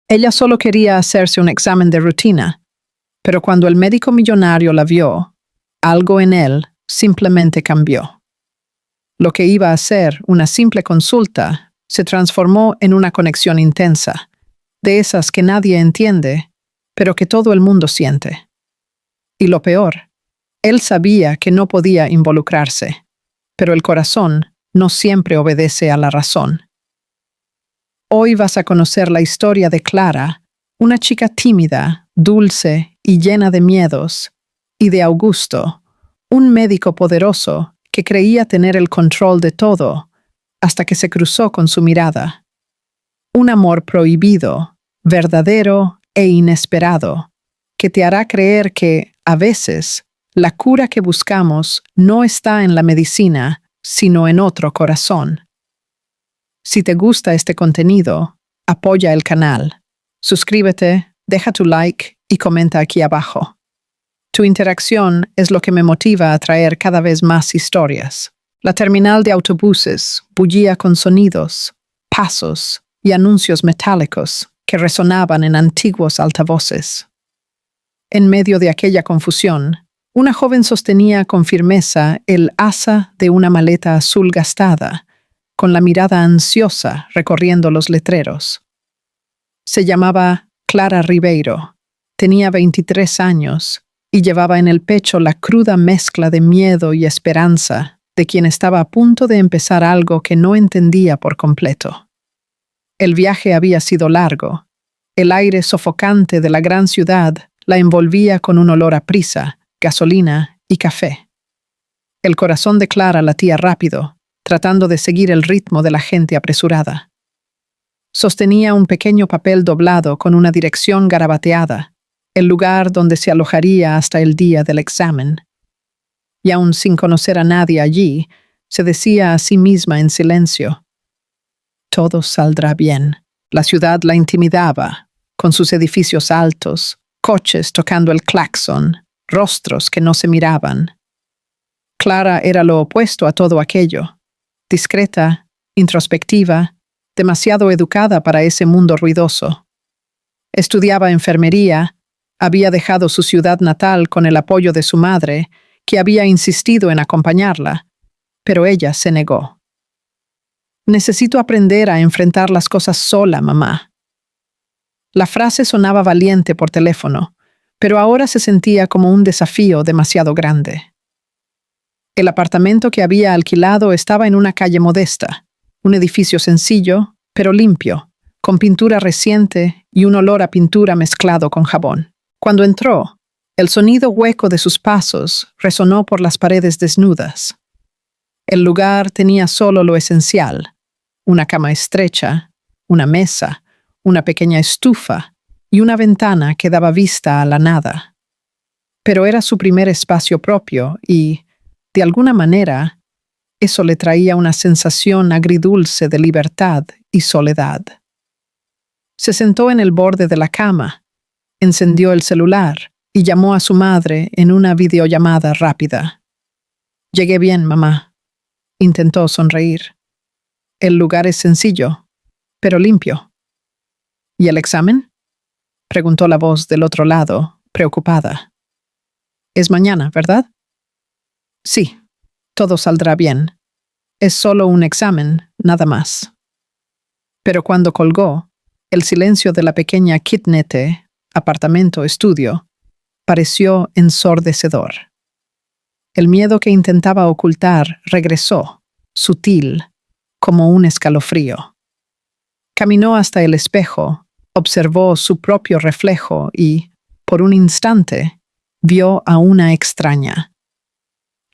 Ella solo quería hacerse un examen de rutina, pero cuando el médico millonario la vio, algo en él simplemente cambió. Lo que iba a ser una simple consulta se transformó en una conexión intensa, de esas que nadie entiende, pero que todo el mundo siente. Y lo peor, él sabía que no podía involucrarse, pero el corazón no siempre obedece a la razón. Hoy vas a conocer la historia de Clara, una chica tímida, dulce y llena de miedos, y de Augusto, un médico poderoso que creía tener el control de todo, hasta que se cruzó con su mirada. Un amor prohibido, verdadero e inesperado, que te hará creer que, a veces, la cura que buscamos no está en la medicina, sino en otro corazón. Si te gusta este contenido, apoya el canal, suscríbete, deja tu like y comenta aquí abajo. Tu interacción es lo que me motiva a traer cada vez más historias. La terminal de autobuses bullía con sonidos, pasos y anuncios metálicos que resonaban en antiguos altavoces. En medio de aquella confusión, una joven sostenía con firmeza el asa de una maleta azul gastada, con la mirada ansiosa recorriendo los letreros. Se llamaba Clara Ribeiro, tenía 23 años y llevaba en el pecho la cruda mezcla de miedo y esperanza de quien estaba a punto de empezar algo que no entendía por completo. El viaje había sido largo. El aire sofocante de la gran ciudad la envolvía con un olor a prisa, gasolina y café. El corazón de Clara latía rápido, tratando de seguir el ritmo de la gente apresurada. Sostenía un pequeño papel doblado con una dirección garabateada, el lugar donde se alojaría hasta el día del examen. Y aun sin conocer a nadie allí, se decía a sí misma en silencio: todo saldrá bien. La ciudad la intimidaba, con sus edificios altos, coches tocando el claxon, rostros que no se miraban. Clara era lo opuesto a todo aquello. Discreta, introspectiva, demasiado educada para ese mundo ruidoso. Estudiaba enfermería, había dejado su ciudad natal con el apoyo de su madre, que había insistido en acompañarla, pero ella se negó. Necesito aprender a enfrentar las cosas sola, mamá. La frase sonaba valiente por teléfono, pero ahora se sentía como un desafío demasiado grande. El apartamento que había alquilado estaba en una calle modesta, un edificio sencillo, pero limpio, con pintura reciente y un olor a pintura mezclado con jabón. Cuando entró, el sonido hueco de sus pasos resonó por las paredes desnudas. El lugar tenía solo lo esencial: una cama estrecha, una mesa, una pequeña estufa y una ventana que daba vista a la nada. Pero era su primer espacio propio y, de alguna manera, eso le traía una sensación agridulce de libertad y soledad. Se sentó en el borde de la cama, encendió el celular y llamó a su madre en una videollamada rápida. «Llegué bien, mamá», intentó sonreír. «El lugar es sencillo, pero limpio». «¿Y el examen?», preguntó la voz del otro lado, preocupada. «Es mañana, ¿verdad?». «Sí, todo saldrá bien. Es solo un examen, nada más». Pero cuando colgó, el silencio de la pequeña kitnete, apartamento-estudio, pareció ensordecedor. El miedo que intentaba ocultar regresó, sutil, como un escalofrío. Caminó hasta el espejo, observó su propio reflejo y, por un instante, vio a una extraña.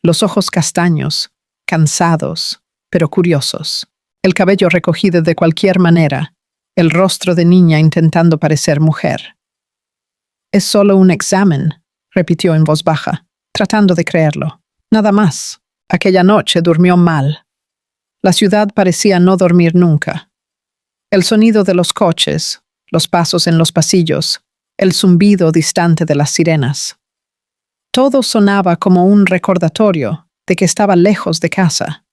Los ojos castaños, cansados, pero curiosos. El cabello recogido de cualquier manera, el rostro de niña intentando parecer mujer. «Es solo un examen», repitió en voz baja, tratando de creerlo. «Nada más. Aquella noche durmió mal». La ciudad parecía no dormir nunca. El sonido de los coches, los pasos en los pasillos, el zumbido distante de las sirenas. Todo sonaba como un recordatorio de que estaba lejos de casa.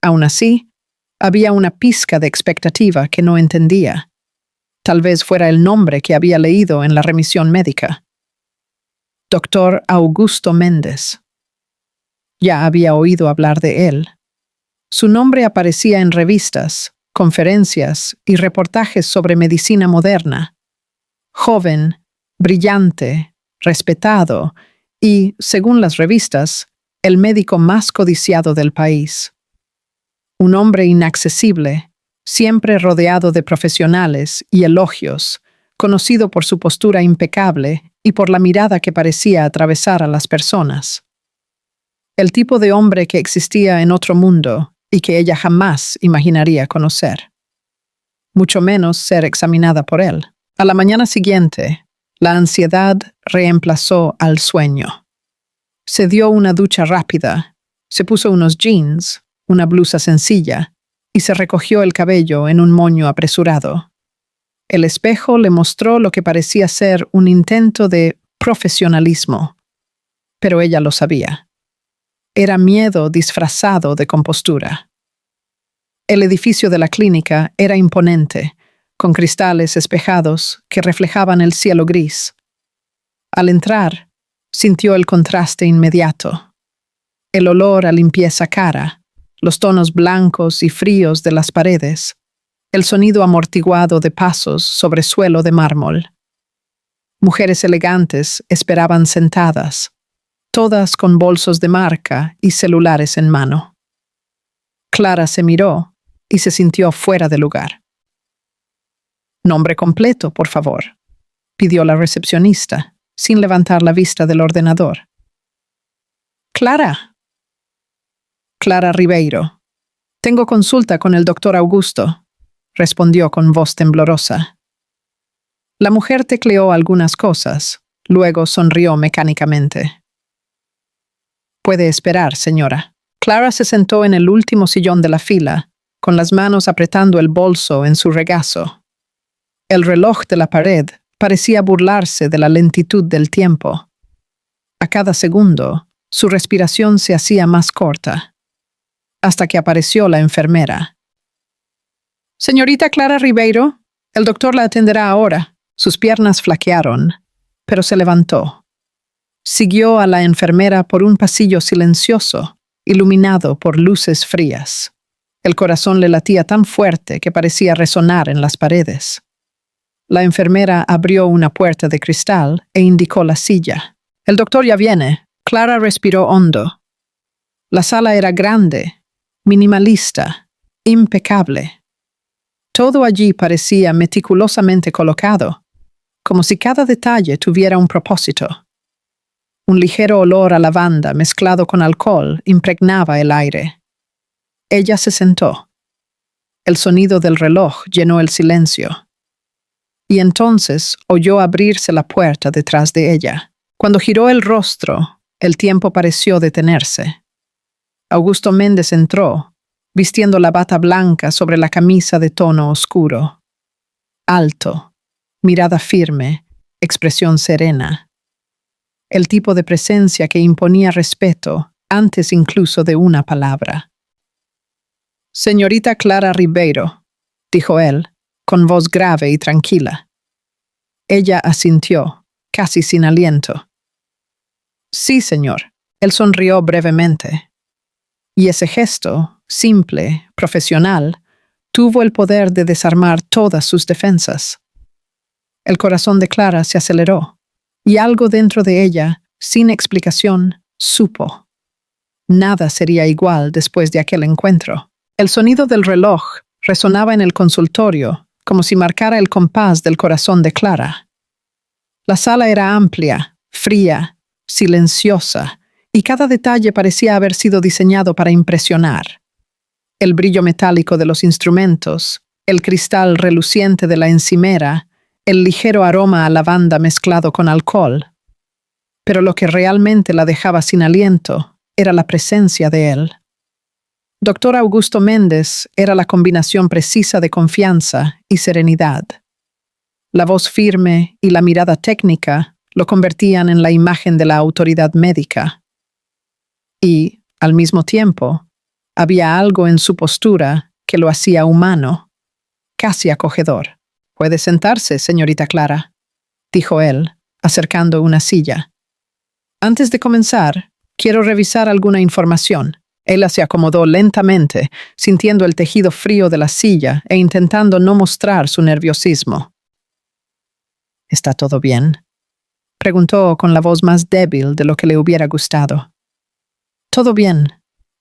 Aún así, había una pizca de expectativa que no entendía. Tal vez fuera el nombre que había leído en la remisión médica. Doctor Augusto Méndez. Ya había oído hablar de él. Su nombre aparecía en revistas, conferencias y reportajes sobre medicina moderna. Joven, brillante, respetado y, según las revistas, el médico más codiciado del país. Un hombre inaccesible, siempre rodeado de profesionales y elogios, conocido por su postura impecable y por la mirada que parecía atravesar a las personas. El tipo de hombre que existía en otro mundo y que ella jamás imaginaría conocer. Mucho menos ser examinada por él. A la mañana siguiente, la ansiedad reemplazó al sueño. Se dio una ducha rápida, se puso unos jeans, una blusa sencilla, y se recogió el cabello en un moño apresurado. El espejo le mostró lo que parecía ser un intento de profesionalismo, pero ella lo sabía. Era miedo disfrazado de compostura. El edificio de la clínica era imponente, con cristales espejados que reflejaban el cielo gris. Al entrar, sintió el contraste inmediato. El olor a limpieza cara, los tonos blancos y fríos de las paredes, el sonido amortiguado de pasos sobre suelo de mármol. Mujeres elegantes esperaban sentadas, todas con bolsos de marca y celulares en mano. Clara se miró y se sintió fuera de lugar. «Nombre completo, por favor», pidió la recepcionista, sin levantar la vista del ordenador. «Clara». «Clara Ribeiro. Tengo consulta con el doctor Augusto», respondió con voz temblorosa. La mujer tecleó algunas cosas, luego sonrió mecánicamente. «Puede esperar, señora». Clara se sentó en el último sillón de la fila, con las manos apretando el bolso en su regazo. El reloj de la pared parecía burlarse de la lentitud del tiempo. A cada segundo, su respiración se hacía más corta, hasta que apareció la enfermera. «Señorita Clara Ribeiro, el doctor la atenderá ahora». Sus piernas flaquearon, pero se levantó. Siguió a la enfermera por un pasillo silencioso, iluminado por luces frías. El corazón le latía tan fuerte que parecía resonar en las paredes. La enfermera abrió una puerta de cristal e indicó la silla. «El doctor ya viene». Clara respiró hondo. La sala era grande, minimalista, impecable. Todo allí parecía meticulosamente colocado, como si cada detalle tuviera un propósito. Un ligero olor a lavanda mezclado con alcohol impregnaba el aire. Ella se sentó. El sonido del reloj llenó el silencio. Y entonces oyó abrirse la puerta detrás de ella. Cuando giró el rostro, el tiempo pareció detenerse. Augusto Méndez entró, vistiendo la bata blanca sobre la camisa de tono oscuro. Alto, mirada firme, expresión serena. El tipo de presencia que imponía respeto antes incluso de una palabra. «Señorita Clara Ribeiro», dijo él, con voz grave y tranquila. Ella asintió, casi sin aliento. «Sí, señor». Él sonrió brevemente. Y ese gesto, simple, profesional, tuvo el poder de desarmar todas sus defensas. El corazón de Clara se aceleró, y algo dentro de ella, sin explicación, supo. Nada sería igual después de aquel encuentro. El sonido del reloj resonaba en el consultorio, como si marcara el compás del corazón de Clara. La sala era amplia, fría, silenciosa, y cada detalle parecía haber sido diseñado para impresionar. El brillo metálico de los instrumentos, el cristal reluciente de la encimera, el ligero aroma a lavanda mezclado con alcohol. Pero lo que realmente la dejaba sin aliento era la presencia de él. Doctor Augusto Méndez era la combinación precisa de confianza y serenidad. La voz firme y la mirada técnica lo convertían en la imagen de la autoridad médica. Y, al mismo tiempo, había algo en su postura que lo hacía humano, casi acogedor. Puede sentarse, señorita Clara, dijo él, acercando una silla. Antes de comenzar, quiero revisar alguna información. Ella se acomodó lentamente, sintiendo el tejido frío de la silla e intentando no mostrar su nerviosismo. ¿Está todo bien?, preguntó con la voz más débil de lo que le hubiera gustado. Todo bien,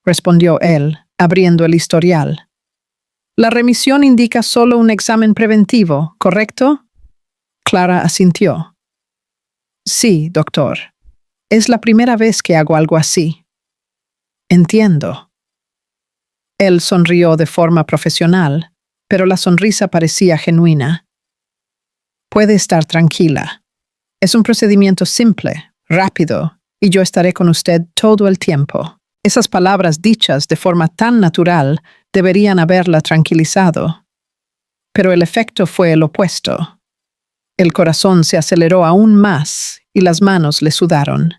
respondió él, abriendo el historial. La remisión indica solo un examen preventivo, ¿correcto? Clara asintió. Sí, doctor. Es la primera vez que hago algo así. Entiendo. Él sonrió de forma profesional, pero la sonrisa parecía genuina. Puede estar tranquila. Es un procedimiento simple, rápido, y yo estaré con usted todo el tiempo. Esas palabras dichas de forma tan natural deberían haberla tranquilizado. Pero el efecto fue el opuesto. El corazón se aceleró aún más y las manos le sudaron.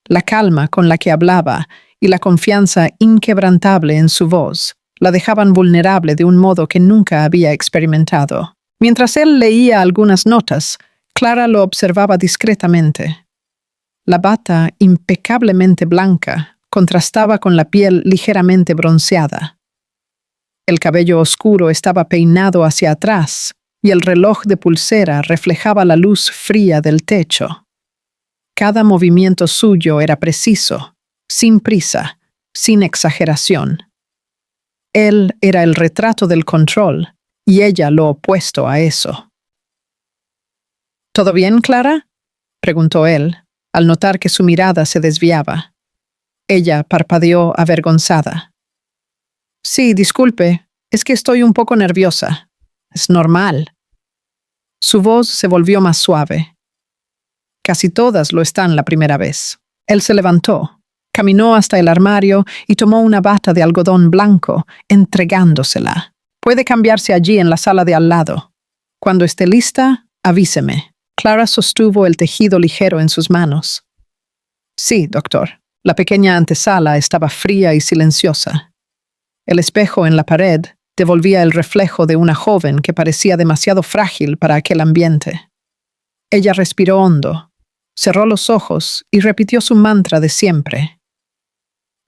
La calma con la que hablaba y la confianza inquebrantable en su voz la dejaban vulnerable de un modo que nunca había experimentado. Mientras él leía algunas notas, Clara lo observaba discretamente. La bata, impecablemente blanca, contrastaba con la piel ligeramente bronceada. El cabello oscuro estaba peinado hacia atrás y el reloj de pulsera reflejaba la luz fría del techo. Cada movimiento suyo era preciso, sin prisa, sin exageración. Él era el retrato del control y ella lo opuesto a eso. ¿Todo bien, Clara?, preguntó él, al notar que su mirada se desviaba. Ella parpadeó avergonzada. Sí, disculpe, es que estoy un poco nerviosa. Es normal. Su voz se volvió más suave. Casi todas lo están la primera vez. Él se levantó, caminó hasta el armario y tomó una bata de algodón blanco, entregándosela. Puede cambiarse allí en la sala de al lado. Cuando esté lista, avíseme. Clara sostuvo el tejido ligero en sus manos. Sí, doctor. La pequeña antesala estaba fría y silenciosa. El espejo en la pared devolvía el reflejo de una joven que parecía demasiado frágil para aquel ambiente. Ella respiró hondo, cerró los ojos y repitió su mantra de siempre.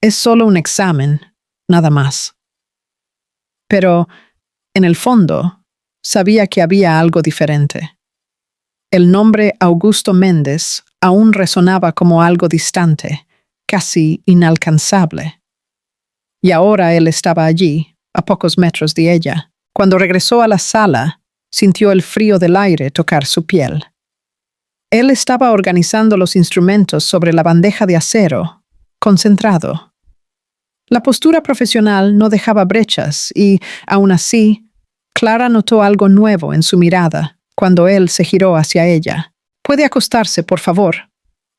Es solo un examen, nada más. Pero, en el fondo, sabía que había algo diferente. El nombre Augusto Méndez aún resonaba como algo distante, casi inalcanzable. Y ahora él estaba allí, a pocos metros de ella. Cuando regresó a la sala, sintió el frío del aire tocar su piel. Él estaba organizando los instrumentos sobre la bandeja de acero, concentrado. La postura profesional no dejaba brechas y, aún así, Clara notó algo nuevo en su mirada cuando él se giró hacia ella. «Puede acostarse, por favor»,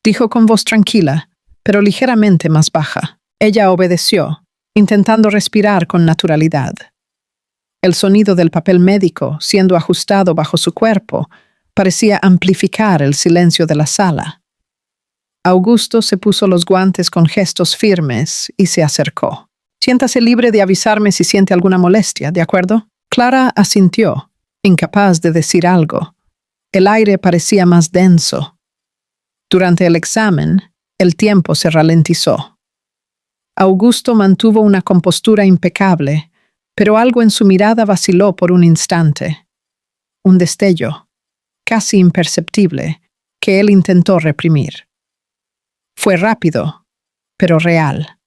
dijo con voz tranquila, pero ligeramente más baja. Ella obedeció, intentando respirar con naturalidad. El sonido del papel médico, siendo ajustado bajo su cuerpo, parecía amplificar el silencio de la sala. Augusto se puso los guantes con gestos firmes y se acercó. «Siéntase libre de avisarme si siente alguna molestia, ¿de acuerdo?» Clara asintió, incapaz de decir algo. El aire parecía más denso. Durante el examen, el tiempo se ralentizó. Augusto mantuvo una compostura impecable, pero algo en su mirada vaciló por un instante. Un destello, casi imperceptible, que él intentó reprimir. Fue rápido, pero real.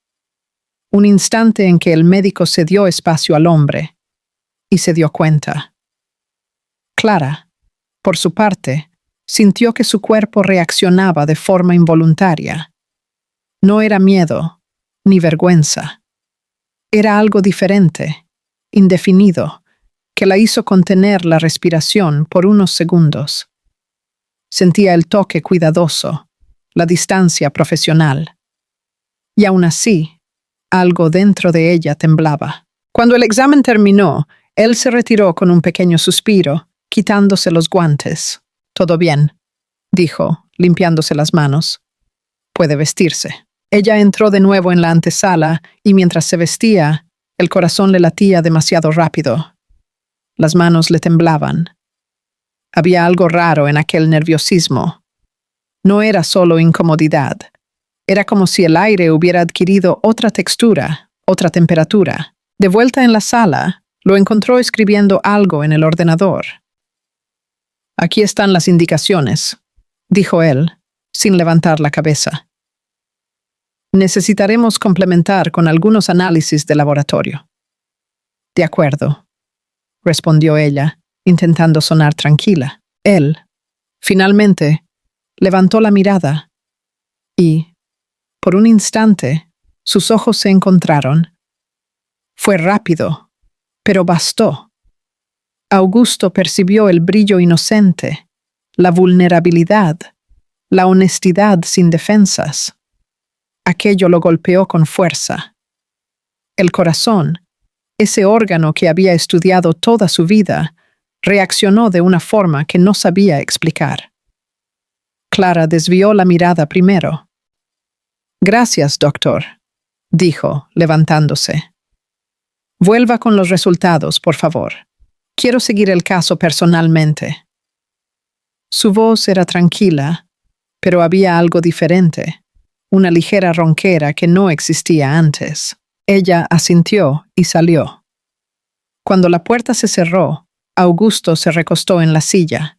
Un instante en que el médico cedió espacio al hombre y se dio cuenta. Clara, por su parte, sintió que su cuerpo reaccionaba de forma involuntaria. No era miedo, ni vergüenza. Era algo diferente, indefinido, que la hizo contener la respiración por unos segundos. Sentía el toque cuidadoso, la distancia profesional. Y aún así, algo dentro de ella temblaba. Cuando el examen terminó, él se retiró con un pequeño suspiro, quitándose los guantes. «Todo bien», dijo, limpiándose las manos. «Puede vestirse». Ella entró de nuevo en la antesala y mientras se vestía, el corazón le latía demasiado rápido. Las manos le temblaban. Había algo raro en aquel nerviosismo. No era solo incomodidad. Era como si el aire hubiera adquirido otra textura, otra temperatura. De vuelta en la sala, lo encontró escribiendo algo en el ordenador. «Aquí están las indicaciones», dijo él, sin levantar la cabeza. «Necesitaremos complementar con algunos análisis de laboratorio». «De acuerdo», respondió ella, intentando sonar tranquila. Él, finalmente, levantó la mirada y, por un instante, sus ojos se encontraron. Fue rápido, pero bastó. Augusto percibió el brillo inocente, la vulnerabilidad, la honestidad sin defensas. Aquello lo golpeó con fuerza. El corazón, ese órgano que había estudiado toda su vida, reaccionó de una forma que no sabía explicar. Clara desvió la mirada primero. «Gracias, doctor», dijo, levantándose. «Vuelva con los resultados, por favor. Quiero seguir el caso personalmente». Su voz era tranquila, pero había algo diferente, una ligera ronquera que no existía antes. Ella asintió y salió. Cuando la puerta se cerró, Augusto se recostó en la silla.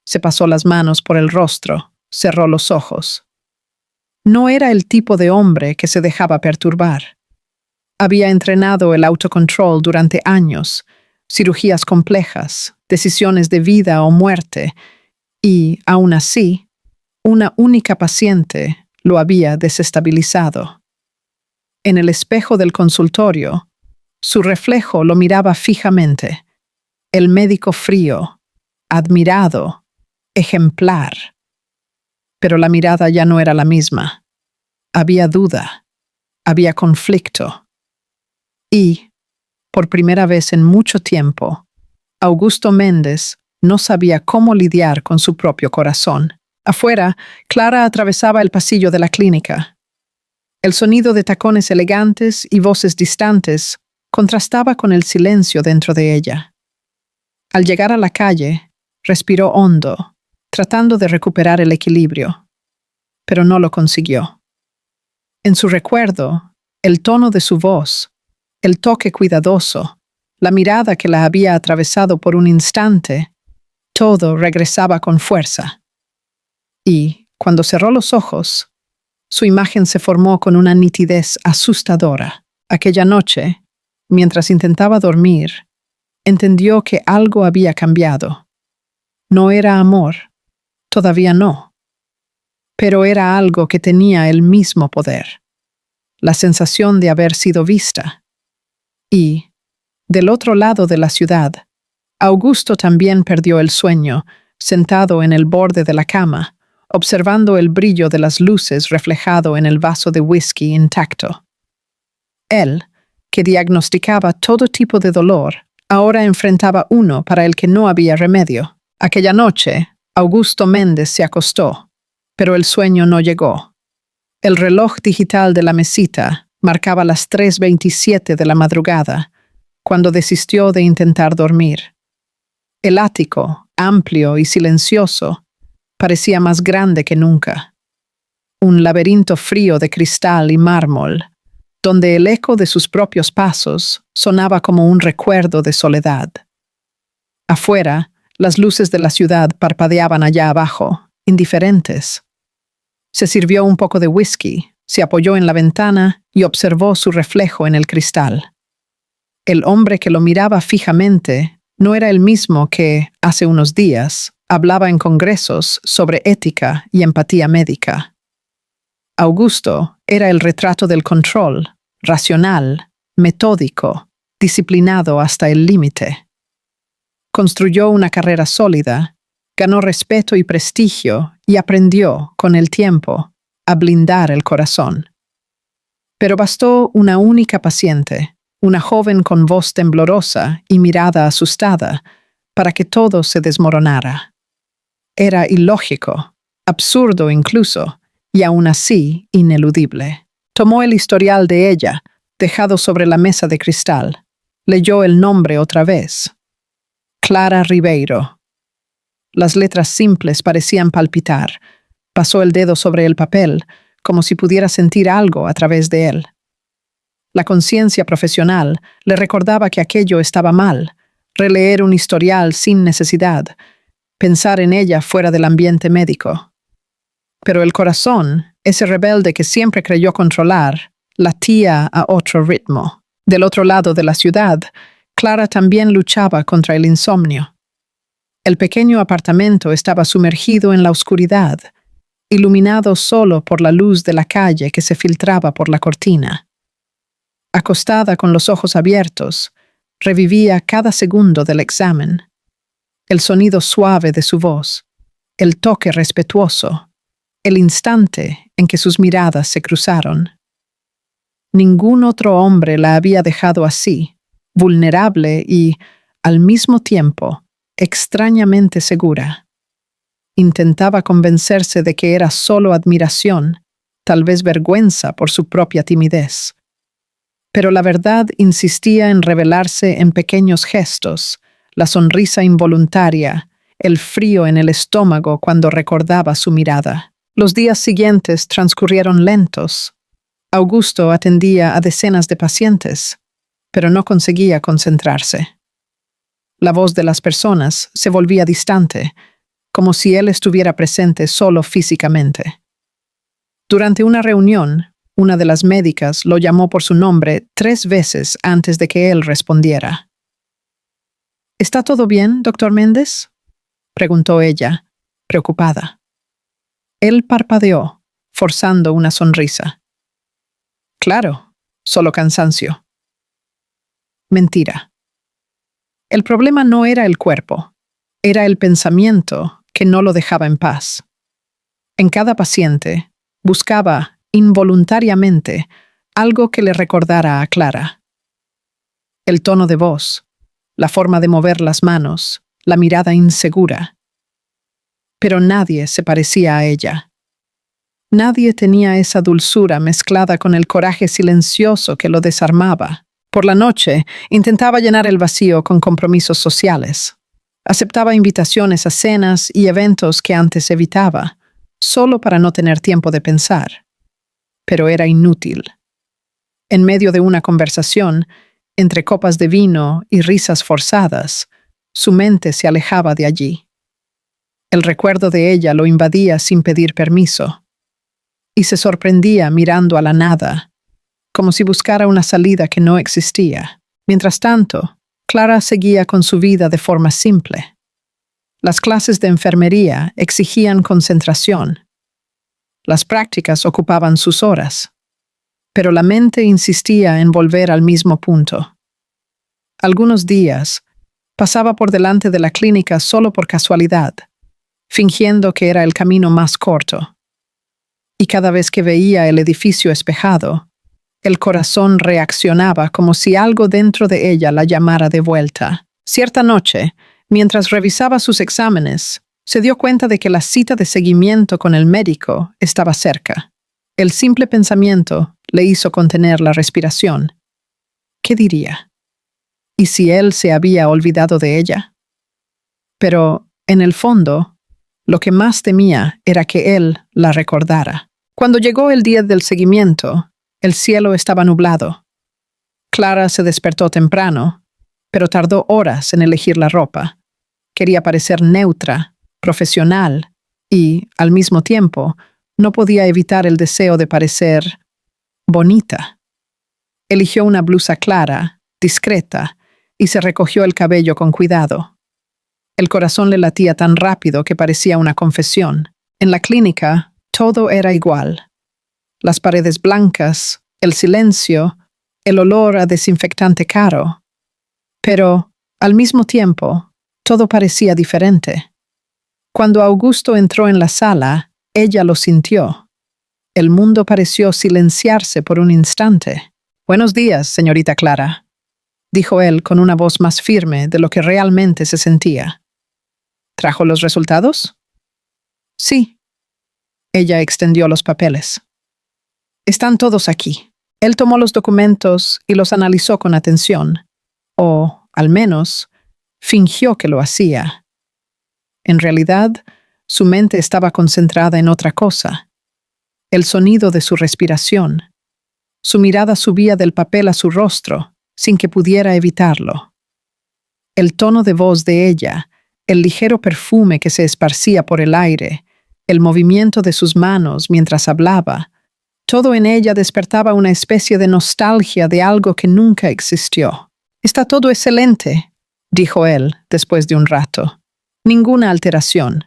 Se pasó las manos por el rostro, cerró los ojos. No era el tipo de hombre que se dejaba perturbar. Había entrenado el autocontrol durante años, cirugías complejas, decisiones de vida o muerte, y, aún así, una única paciente lo había desestabilizado. En el espejo del consultorio, su reflejo lo miraba fijamente. El médico frío, admirado, ejemplar. Pero la mirada ya no era la misma. Había duda, había conflicto. Y, por primera vez en mucho tiempo, Augusto Méndez no sabía cómo lidiar con su propio corazón. Afuera, Clara atravesaba el pasillo de la clínica. El sonido de tacones elegantes y voces distantes contrastaba con el silencio dentro de ella. Al llegar a la calle, respiró hondo, tratando de recuperar el equilibrio, pero no lo consiguió. En su recuerdo, el tono de su voz, el toque cuidadoso, la mirada que la había atravesado por un instante, todo regresaba con fuerza. Y, cuando cerró los ojos, su imagen se formó con una nitidez asustadora. Aquella noche, mientras intentaba dormir, entendió que algo había cambiado. No era amor, todavía no, pero era algo que tenía el mismo poder, la sensación de haber sido vista. Y, del otro lado de la ciudad, Augusto también perdió el sueño, sentado en el borde de la cama, observando el brillo de las luces reflejado en el vaso de whisky intacto. Él, que diagnosticaba todo tipo de dolor, ahora enfrentaba uno para el que no había remedio. Aquella noche, Augusto Méndez se acostó, pero el sueño no llegó. El reloj digital de la mesita marcaba las 3:27 de la madrugada, cuando desistió de intentar dormir. El ático, amplio y silencioso, parecía más grande que nunca. Un laberinto frío de cristal y mármol, donde el eco de sus propios pasos sonaba como un recuerdo de soledad. Afuera, las luces de la ciudad parpadeaban allá abajo, indiferentes. Se sirvió un poco de whisky, se apoyó en la ventana y observó su reflejo en el cristal. El hombre que lo miraba fijamente no era el mismo que, hace unos días, hablaba en congresos sobre ética y empatía médica. Augusto era el retrato del control, racional, metódico, disciplinado hasta el límite. Construyó una carrera sólida, ganó respeto y prestigio y aprendió, con el tiempo, a blindar el corazón. Pero bastó una única paciente, una joven con voz temblorosa y mirada asustada, para que todo se desmoronara. Era ilógico, absurdo incluso, y aún así ineludible. Tomó el historial de ella, dejado sobre la mesa de cristal. Leyó el nombre otra vez. Clara Ribeiro. Las letras simples parecían palpitar. Pasó el dedo sobre el papel, como si pudiera sentir algo a través de él. La conciencia profesional le recordaba que aquello estaba mal, releer un historial sin necesidad, pensar en ella fuera del ambiente médico. Pero el corazón, ese rebelde que siempre creyó controlar, latía a otro ritmo. Del otro lado de la ciudad, Clara también luchaba contra el insomnio. El pequeño apartamento estaba sumergido en la oscuridad, iluminado solo por la luz de la calle que se filtraba por la cortina. Acostada con los ojos abiertos, revivía cada segundo del examen. El sonido suave de su voz, el toque respetuoso, el instante en que sus miradas se cruzaron. Ningún otro hombre la había dejado así, vulnerable y, al mismo tiempo, extrañamente segura. Intentaba convencerse de que era solo admiración, tal vez vergüenza por su propia timidez. Pero la verdad insistía en revelarse en pequeños gestos, la sonrisa involuntaria, el frío en el estómago cuando recordaba su mirada. Los días siguientes transcurrieron lentos. Augusto atendía a decenas de pacientes, pero no conseguía concentrarse. La voz de las personas se volvía distante, como si él estuviera presente solo físicamente. Durante una reunión, una de las médicas lo llamó por su nombre 3 veces antes de que él respondiera. ¿Está todo bien, doctor Méndez?, preguntó ella, preocupada. Él parpadeó, forzando una sonrisa. Claro, solo cansancio. Mentira. El problema no era el cuerpo, era el pensamiento que no lo dejaba en paz. En cada paciente, buscaba, involuntariamente, algo que le recordara a Clara. El tono de voz, la forma de mover las manos, la mirada insegura. Pero nadie se parecía a ella. Nadie tenía esa dulzura mezclada con el coraje silencioso que lo desarmaba. Por la noche, intentaba llenar el vacío con compromisos sociales. Aceptaba invitaciones a cenas y eventos que antes evitaba, solo para no tener tiempo de pensar. Pero era inútil. En medio de una conversación, entre copas de vino y risas forzadas, su mente se alejaba de allí. El recuerdo de ella lo invadía sin pedir permiso, y se sorprendía mirando a la nada, como si buscara una salida que no existía. Mientras tanto, Clara seguía con su vida de forma simple. Las clases de enfermería exigían concentración. Las prácticas ocupaban sus horas, pero la mente insistía en volver al mismo punto. Algunos días, pasaba por delante de la clínica solo por casualidad, fingiendo que era el camino más corto. Y cada vez que veía el edificio espejado, el corazón reaccionaba como si algo dentro de ella la llamara de vuelta. Cierta noche, mientras revisaba sus exámenes, se dio cuenta de que la cita de seguimiento con el médico estaba cerca. El simple pensamiento le hizo contener la respiración. ¿Qué diría? ¿Y si él se había olvidado de ella? Pero, en el fondo, lo que más temía era que él la recordara. Cuando llegó el día del seguimiento, el cielo estaba nublado. Clara se despertó temprano, pero tardó horas en elegir la ropa. Quería parecer neutra, profesional y, al mismo tiempo, no podía evitar el deseo de parecer bonita. Eligió una blusa clara, discreta, y se recogió el cabello con cuidado. El corazón le latía tan rápido que parecía una confesión. En la clínica, todo era igual. Las paredes blancas, el silencio, el olor a desinfectante caro. Pero, al mismo tiempo, todo parecía diferente. Cuando Augusto entró en la sala, ella lo sintió. El mundo pareció silenciarse por un instante. «Buenos días, señorita Clara», dijo él con una voz más firme de lo que realmente se sentía. ¿Trajo los resultados? Sí. Ella extendió los papeles. Están todos aquí. Él tomó los documentos y los analizó con atención, o, al menos, fingió que lo hacía. En realidad, su mente estaba concentrada en otra cosa. El sonido de su respiración. Su mirada subía del papel a su rostro, sin que pudiera evitarlo. El tono de voz de ella, el ligero perfume que se esparcía por el aire, el movimiento de sus manos mientras hablaba, todo en ella despertaba una especie de nostalgia de algo que nunca existió. «Está todo excelente», dijo él después de un rato. «Ninguna alteración».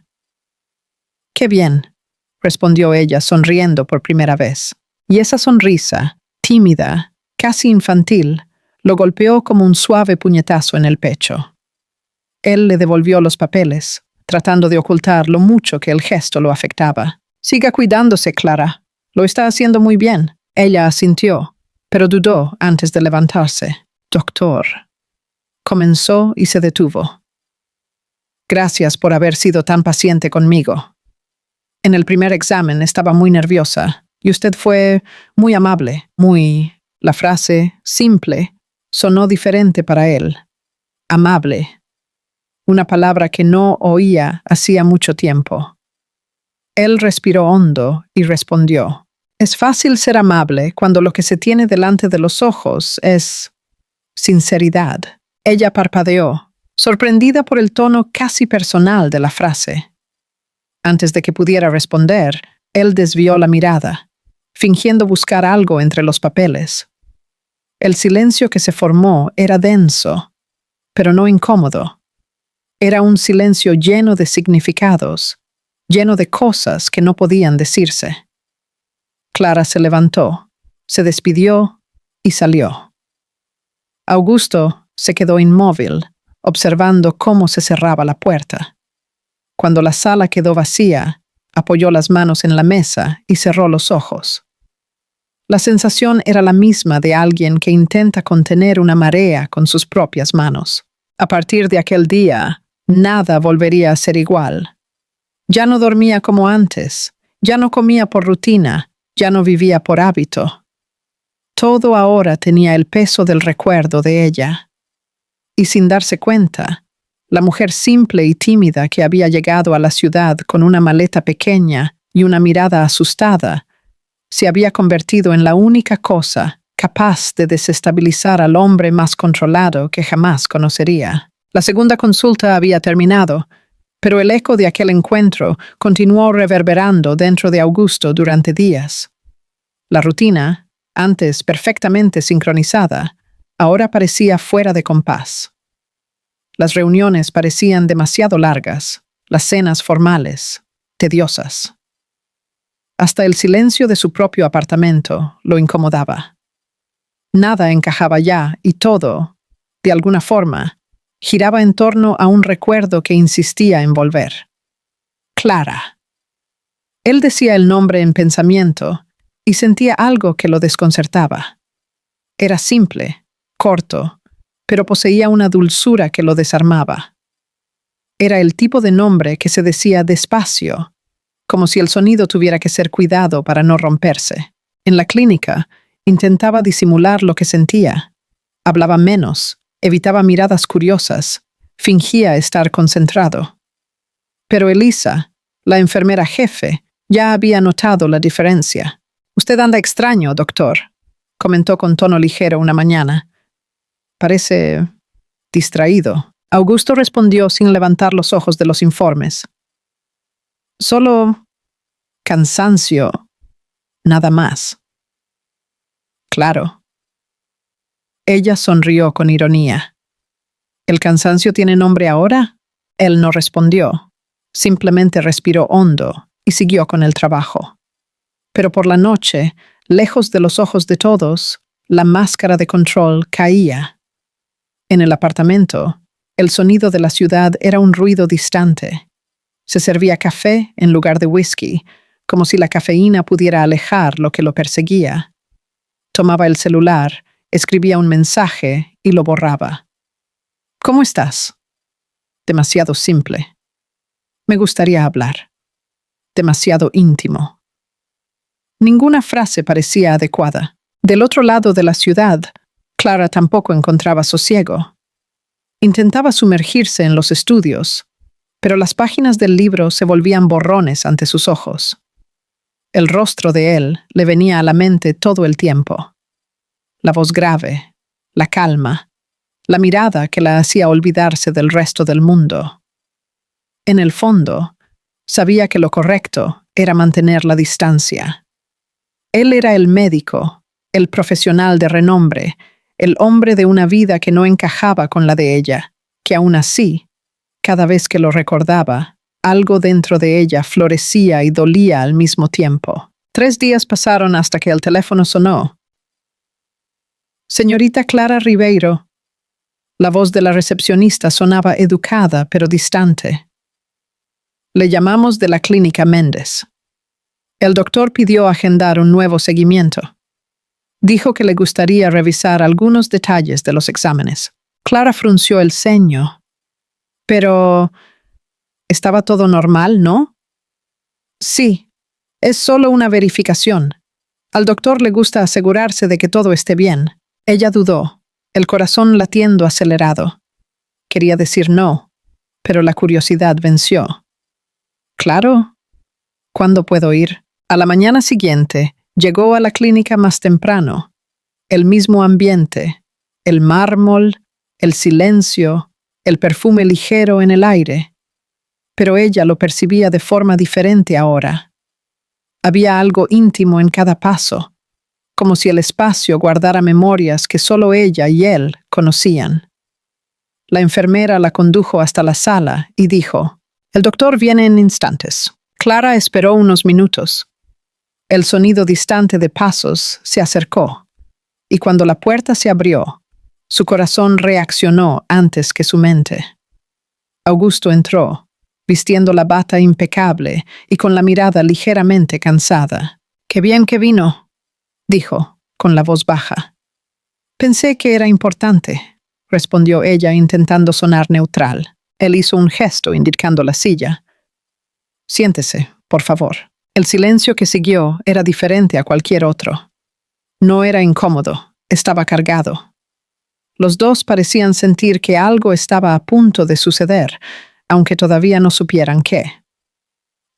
«Qué bien», respondió ella sonriendo por primera vez. Y esa sonrisa, tímida, casi infantil, lo golpeó como un suave puñetazo en el pecho. Él le devolvió los papeles, tratando de ocultar lo mucho que el gesto lo afectaba. «Siga cuidándose, Clara. Lo está haciendo muy bien». Ella asintió, pero dudó antes de levantarse. «Doctor». Comenzó y se detuvo. «Gracias por haber sido tan paciente conmigo. En el primer examen estaba muy nerviosa y usted fue muy amable, muy...». La frase, simple, sonó diferente para él. Amable. Una palabra que no oía hacía mucho tiempo. Él respiró hondo y respondió: «Es fácil ser amable cuando lo que se tiene delante de los ojos es sinceridad». Ella parpadeó, sorprendida por el tono casi personal de la frase. Antes de que pudiera responder, él desvió la mirada, fingiendo buscar algo entre los papeles. El silencio que se formó era denso, pero no incómodo. Era un silencio lleno de significados, lleno de cosas que no podían decirse. Clara se levantó, se despidió y salió. Augusto se quedó inmóvil, observando cómo se cerraba la puerta. Cuando la sala quedó vacía, apoyó las manos en la mesa y cerró los ojos. La sensación era la misma de alguien que intenta contener una marea con sus propias manos. A partir de aquel día, nada volvería a ser igual. Ya no dormía como antes, ya no comía por rutina, ya no vivía por hábito. Todo ahora tenía el peso del recuerdo de ella. Y sin darse cuenta, la mujer simple y tímida que había llegado a la ciudad con una maleta pequeña y una mirada asustada, se había convertido en la única cosa capaz de desestabilizar al hombre más controlado que jamás conocería. La segunda consulta había terminado, pero el eco de aquel encuentro continuó reverberando dentro de Augusto durante días. La rutina, antes perfectamente sincronizada, ahora parecía fuera de compás. Las reuniones parecían demasiado largas, las cenas formales, tediosas. Hasta el silencio de su propio apartamento lo incomodaba. Nada encajaba ya y todo, de alguna forma, giraba en torno a un recuerdo que insistía en volver. Clara. Él decía el nombre en pensamiento y sentía algo que lo desconcertaba. Era simple, corto, pero poseía una dulzura que lo desarmaba. Era el tipo de nombre que se decía despacio, como si el sonido tuviera que ser cuidado para no romperse. En la clínica, intentaba disimular lo que sentía. Hablaba menos, evitaba miradas curiosas, fingía estar concentrado. Pero Elisa, la enfermera jefe, ya había notado la diferencia. «Usted anda extraño, doctor», comentó con tono ligero una mañana. «Parece distraído». Augusto respondió sin levantar los ojos de los informes. «Solo cansancio, nada más». «Claro». Ella sonrió con ironía. «¿El cansancio tiene nombre ahora?» Él no respondió. Simplemente respiró hondo y siguió con el trabajo. Pero por la noche, lejos de los ojos de todos, la máscara de control caía. En el apartamento, el sonido de la ciudad era un ruido distante. Se servía café en lugar de whisky, como si la cafeína pudiera alejar lo que lo perseguía. Tomaba el celular, escribía un mensaje y lo borraba. «¿Cómo estás?» Demasiado simple. «Me gustaría hablar». Demasiado íntimo. Ninguna frase parecía adecuada. Del otro lado de la ciudad, Clara tampoco encontraba sosiego. Intentaba sumergirse en los estudios, pero las páginas del libro se volvían borrones ante sus ojos. El rostro de él le venía a la mente todo el tiempo. La voz grave, la calma, la mirada que la hacía olvidarse del resto del mundo. En el fondo, sabía que lo correcto era mantener la distancia. Él era el médico, el profesional de renombre, el hombre de una vida que no encajaba con la de ella, que aún así, cada vez que lo recordaba, algo dentro de ella florecía y dolía al mismo tiempo. 3 días pasaron hasta que el teléfono sonó. Señorita Clara Ribeiro. La voz de la recepcionista sonaba educada pero distante. Le llamamos de la clínica Méndez. El doctor pidió agendar un nuevo seguimiento. Dijo que le gustaría revisar algunos detalles de los exámenes. Clara frunció el ceño. Pero estaba todo normal, ¿no? Sí, es solo una verificación. Al doctor le gusta asegurarse de que todo esté bien. Ella dudó, el corazón latiendo acelerado. Quería decir no, pero la curiosidad venció. Claro. ¿Cuándo puedo ir? A la mañana siguiente, llegó a la clínica más temprano. El mismo ambiente, el mármol, el silencio, el perfume ligero en el aire. Pero ella lo percibía de forma diferente ahora. Había algo íntimo en cada paso, como si el espacio guardara memorias que solo ella y él conocían. La enfermera la condujo hasta la sala y dijo: «El doctor viene en instantes». Clara esperó unos minutos. El sonido distante de pasos se acercó, y cuando la puerta se abrió, su corazón reaccionó antes que su mente. Augusto entró, vistiendo la bata impecable y con la mirada ligeramente cansada. «Qué bien que vino», dijo, con la voz baja. «Pensé que era importante», respondió ella intentando sonar neutral. Él hizo un gesto indicando la silla. «Siéntese, por favor». El silencio que siguió era diferente a cualquier otro. No era incómodo, estaba cargado. Los dos parecían sentir que algo estaba a punto de suceder, aunque todavía no supieran qué.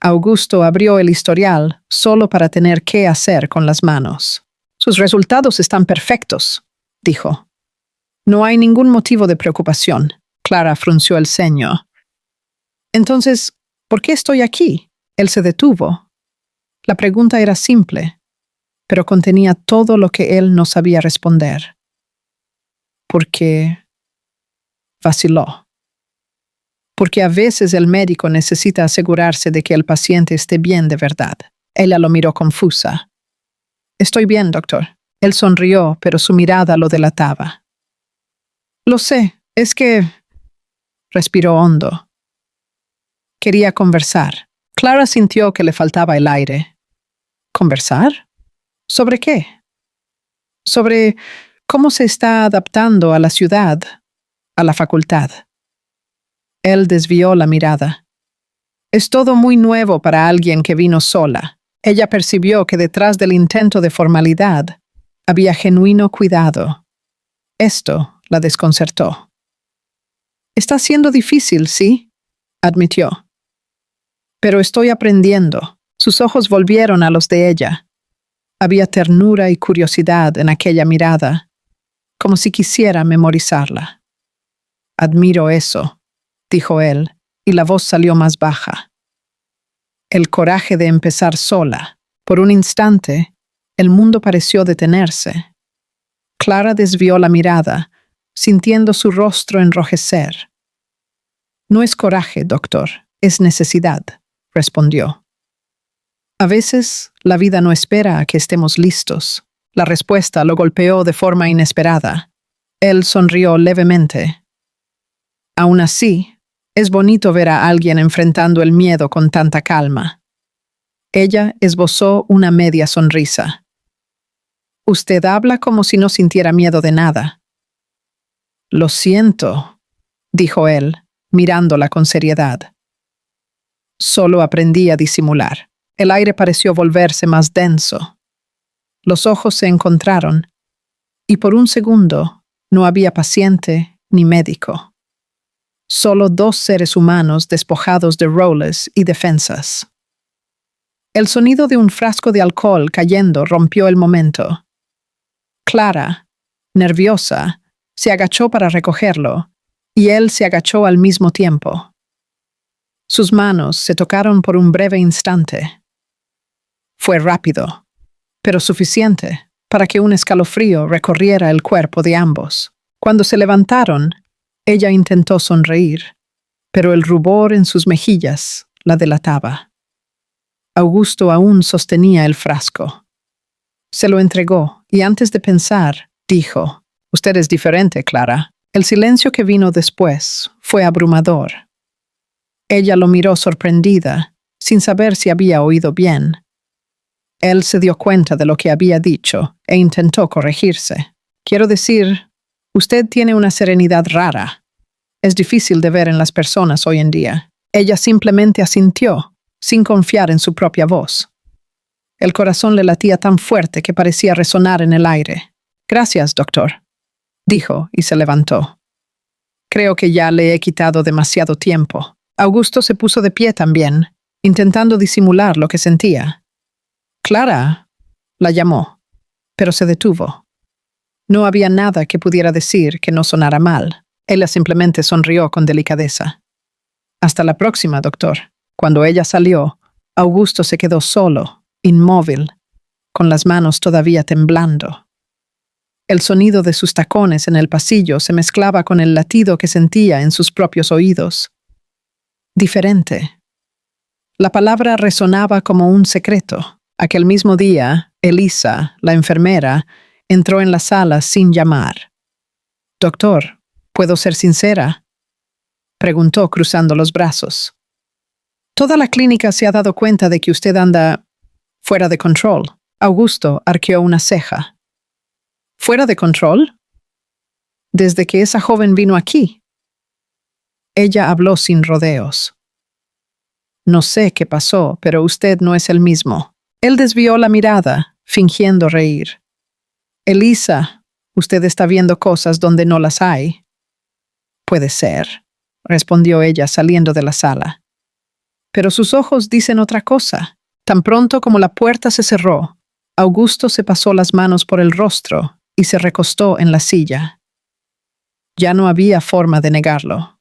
Augusto abrió el historial solo para tener qué hacer con las manos. «Sus resultados están perfectos», dijo. «No hay ningún motivo de preocupación». Clara frunció el ceño. «Entonces, ¿por qué estoy aquí?» Él se detuvo. La pregunta era simple, pero contenía todo lo que él no sabía responder. Porque vaciló. Porque a veces el médico necesita asegurarse de que el paciente esté bien de verdad. Ella lo miró confusa. «Estoy bien, doctor». Él sonrió, pero su mirada lo delataba. «Lo sé, es que...» Respiró hondo. Quería conversar. Clara sintió que le faltaba el aire. ¿Conversar? ¿Sobre qué? Sobre cómo se está adaptando a la ciudad, a la facultad. Él desvió la mirada. Es todo muy nuevo para alguien que vino sola. Ella percibió que detrás del intento de formalidad había genuino cuidado. Esto la desconcertó. «Está siendo difícil, sí», admitió. «Pero estoy aprendiendo». Sus ojos volvieron a los de ella. Había ternura y curiosidad en aquella mirada, como si quisiera memorizarla. «Admiro eso», dijo él, y la voz salió más baja. El coraje de empezar sola. Por un instante, el mundo pareció detenerse. Clara desvió la mirada, sintiendo su rostro enrojecer. «No es coraje, doctor, es necesidad», respondió. A veces, la vida no espera a que estemos listos. La respuesta lo golpeó de forma inesperada. Él sonrió levemente. Aún así, es bonito ver a alguien enfrentando el miedo con tanta calma. Ella esbozó una media sonrisa. «Usted habla como si no sintiera miedo de nada». «Lo siento», dijo él, mirándola con seriedad. «Solo aprendí a disimular». El aire pareció volverse más denso. Los ojos se encontraron, y por un segundo no había paciente ni médico. Solo 2 seres humanos despojados de roles y defensas. El sonido de un frasco de alcohol cayendo rompió el momento. Clara, nerviosa, se agachó para recogerlo, y él se agachó al mismo tiempo. Sus manos se tocaron por un breve instante. Fue rápido, pero suficiente para que un escalofrío recorriera el cuerpo de ambos. Cuando se levantaron, ella intentó sonreír, pero el rubor en sus mejillas la delataba. Augusto aún sostenía el frasco. Se lo entregó y antes de pensar, dijo: «Usted es diferente, Clara». El silencio que vino después fue abrumador. Ella lo miró sorprendida, sin saber si había oído bien. Él se dio cuenta de lo que había dicho e intentó corregirse. «Quiero decir, usted tiene una serenidad rara. Es difícil de ver en las personas hoy en día». Ella simplemente asintió, sin confiar en su propia voz. El corazón le latía tan fuerte que parecía resonar en el aire. «Gracias, doctor», dijo y se levantó. «Creo que ya le he quitado demasiado tiempo». Augusto se puso de pie también, intentando disimular lo que sentía. «Clara», la llamó, pero se detuvo. No había nada que pudiera decir que no sonara mal. Ella simplemente sonrió con delicadeza. «Hasta la próxima, doctor». Cuando ella salió, Augusto se quedó solo, inmóvil, con las manos todavía temblando. El sonido de sus tacones en el pasillo se mezclaba con el latido que sentía en sus propios oídos. Diferente. La palabra resonaba como un secreto. Aquel mismo día, Elisa, la enfermera, entró en la sala sin llamar. «Doctor, ¿puedo ser sincera?», preguntó cruzando los brazos. «Toda la clínica se ha dado cuenta de que usted anda fuera de control». Augusto arqueó una ceja. «¿Fuera de control? Desde que esa joven vino aquí». Ella habló sin rodeos. «No sé qué pasó, pero usted no es el mismo». Él desvió la mirada, fingiendo reír. «Elisa, usted está viendo cosas donde no las hay». «Puede ser», respondió ella saliendo de la sala. Pero sus ojos dicen otra cosa. Tan pronto como la puerta se cerró, Augusto se pasó las manos por el rostro y se recostó en la silla. Ya no había forma de negarlo.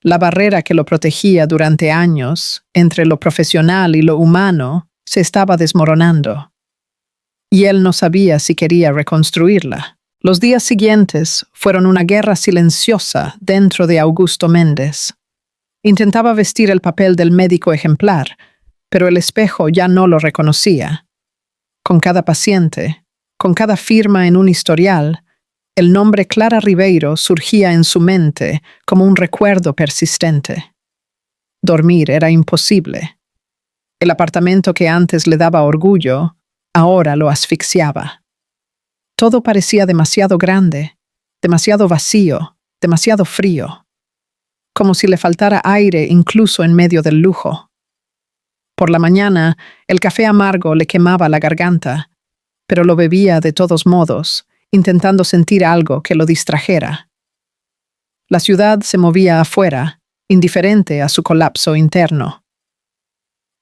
La barrera que lo protegía durante años, entre lo profesional y lo humano, se estaba desmoronando. Y él no sabía si quería reconstruirla. Los días siguientes fueron una guerra silenciosa dentro de Augusto Méndez. Intentaba vestir el papel del médico ejemplar, pero el espejo ya no lo reconocía. Con cada paciente, con cada firma en un historial, el nombre Clara Ribeiro surgía en su mente como un recuerdo persistente. Dormir era imposible. El apartamento que antes le daba orgullo, ahora lo asfixiaba. Todo parecía demasiado grande, demasiado vacío, demasiado frío. Como si le faltara aire incluso en medio del lujo. Por la mañana, el café amargo le quemaba la garganta, pero lo bebía de todos modos, intentando sentir algo que lo distrajera. La ciudad se movía afuera, indiferente a su colapso interno.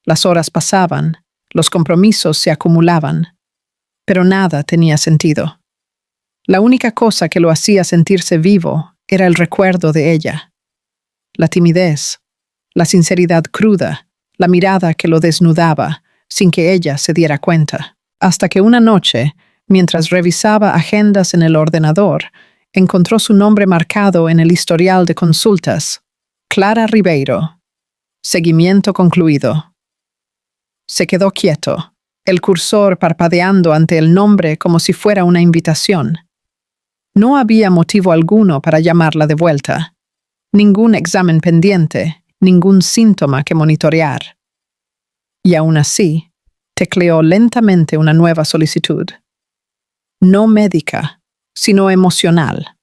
Las horas pasaban, los compromisos se acumulaban, pero nada tenía sentido. La única cosa que lo hacía sentirse vivo era el recuerdo de ella. La timidez, la sinceridad cruda, la mirada que lo desnudaba, sin que ella se diera cuenta. Hasta que una noche, mientras revisaba agendas en el ordenador, encontró su nombre marcado en el historial de consultas. Clara Ribeiro. Seguimiento concluido. Se quedó quieto, el cursor parpadeando ante el nombre como si fuera una invitación. No había motivo alguno para llamarla de vuelta. Ningún examen pendiente, ningún síntoma que monitorear. Y aún así, tecleó lentamente una nueva solicitud. No médica, sino emocional.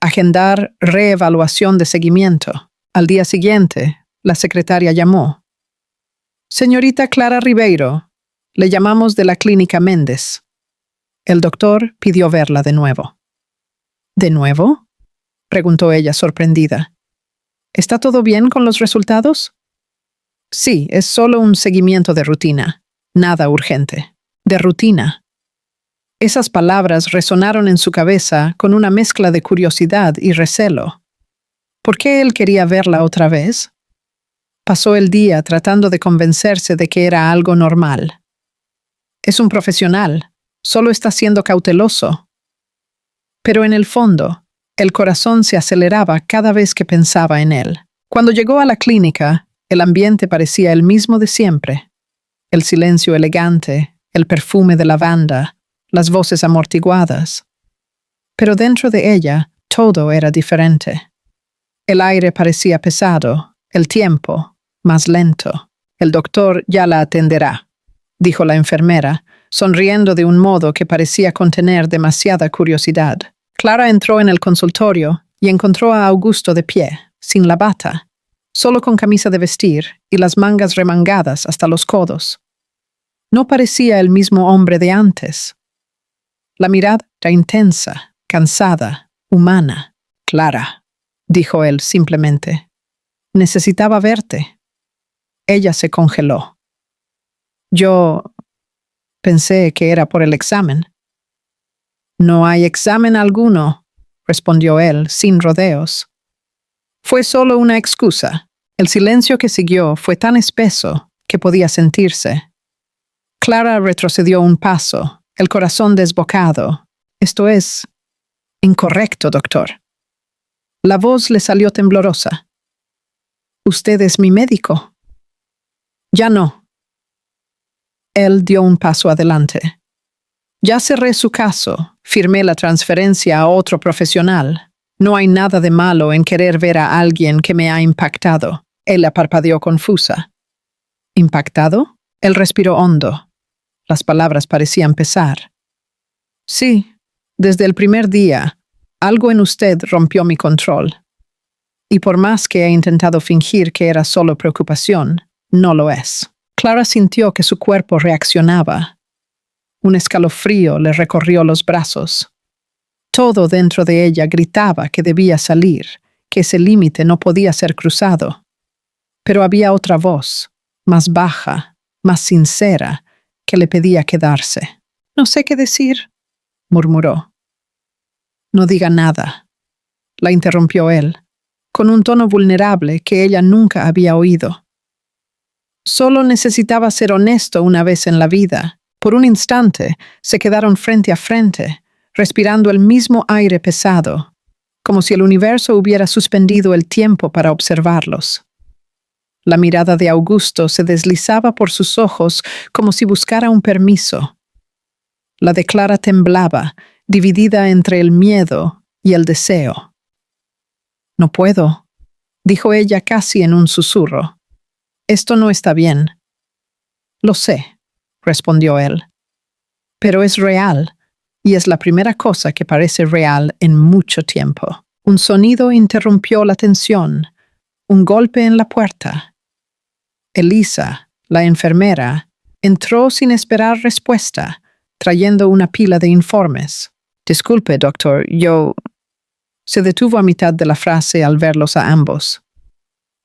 Agendar reevaluación de seguimiento. Al día siguiente, la secretaria llamó. «Señorita Clara Ribeiro, le llamamos de la clínica Méndez». El doctor pidió verla de nuevo. «¿De nuevo?», preguntó ella sorprendida. ¿Está todo bien con los resultados? Sí, es solo un seguimiento de rutina. Nada urgente. De rutina. Esas palabras resonaron en su cabeza con una mezcla de curiosidad y recelo. ¿Por qué él quería verla otra vez? Pasó el día tratando de convencerse de que era algo normal. Es un profesional, solo está siendo cauteloso. Pero en el fondo, el corazón se aceleraba cada vez que pensaba en él. Cuando llegó a la clínica, el ambiente parecía el mismo de siempre. El silencio elegante, el perfume de lavanda, las voces amortiguadas. Pero dentro de ella, todo era diferente. El aire parecía pesado, el tiempo, más lento. El doctor ya la atenderá, dijo la enfermera, sonriendo de un modo que parecía contener demasiada curiosidad. Clara entró en el consultorio y encontró a Augusto de pie, sin la bata, solo con camisa de vestir y las mangas remangadas hasta los codos. No parecía el mismo hombre de antes. La mirada era intensa, cansada, humana. Clara, dijo él simplemente. Necesitaba verte. Ella se congeló. Yo pensé que era por el examen. No hay examen alguno, respondió él, sin rodeos. Fue solo una excusa. El silencio que siguió fue tan espeso que podía sentirse. Clara retrocedió un paso, el corazón desbocado. Esto es incorrecto, doctor. La voz le salió temblorosa. Usted es mi médico. Ya no. Él dio un paso adelante. Ya cerré su caso, firmé la transferencia a otro profesional. No hay nada de malo en querer ver a alguien que me ha impactado. Ella parpadeó confusa. ¿Impactado? Él respiró hondo. Las palabras parecían pesar. Sí, desde el primer día, algo en usted rompió mi control. Y por más que he intentado fingir que era solo preocupación, no lo es. Clara sintió que su cuerpo reaccionaba. Un escalofrío le recorrió los brazos. Todo dentro de ella gritaba que debía salir, que ese límite no podía ser cruzado. Pero había otra voz, más baja, más sincera, que le pedía quedarse. No sé qué decir, murmuró. No diga nada, la interrumpió él, con un tono vulnerable que ella nunca había oído. Solo necesitaba ser honesto una vez en la vida. Por un instante se quedaron frente a frente, respirando el mismo aire pesado, como si el universo hubiera suspendido el tiempo para observarlos. La mirada de Augusto se deslizaba por sus ojos como si buscara un permiso. La de Clara temblaba, dividida entre el miedo y el deseo. No puedo, dijo ella casi en un susurro. Esto no está bien. Lo sé, respondió él. Pero es real, y es la primera cosa que parece real en mucho tiempo. Un sonido interrumpió la tensión, un golpe en la puerta. Elisa, la enfermera, entró sin esperar respuesta, trayendo una pila de informes. Disculpe, doctor, yo... Se detuvo a mitad de la frase al verlos a ambos.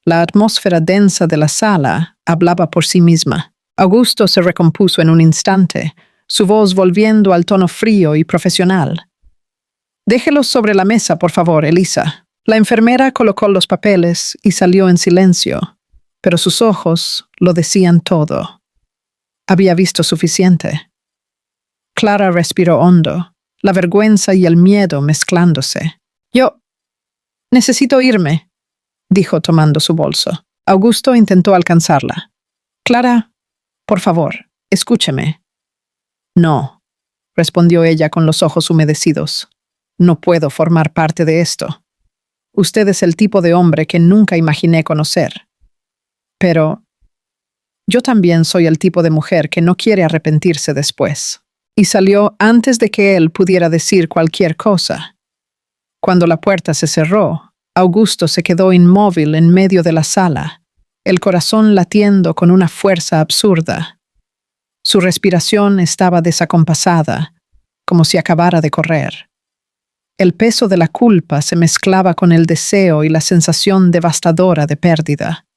La atmósfera densa de la sala hablaba por sí misma. Augusto se recompuso en un instante, su voz volviendo al tono frío y profesional. Déjelos sobre la mesa, por favor, Elisa. La enfermera colocó los papeles y salió en silencio, pero sus ojos lo decían todo. Había visto suficiente. Clara respiró hondo, la vergüenza y el miedo mezclándose. Yo necesito irme, dijo tomando su bolso. Augusto intentó alcanzarla. Clara, por favor, escúcheme. No, respondió ella con los ojos humedecidos. No puedo formar parte de esto. Usted es el tipo de hombre que nunca imaginé conocer. Pero yo también soy el tipo de mujer que no quiere arrepentirse después. Y salió antes de que él pudiera decir cualquier cosa. Cuando la puerta se cerró, Augusto se quedó inmóvil en medio de la sala, el corazón latiendo con una fuerza absurda. Su respiración estaba desacompasada, como si acabara de correr. El peso de la culpa se mezclaba con el deseo y la sensación devastadora de pérdida.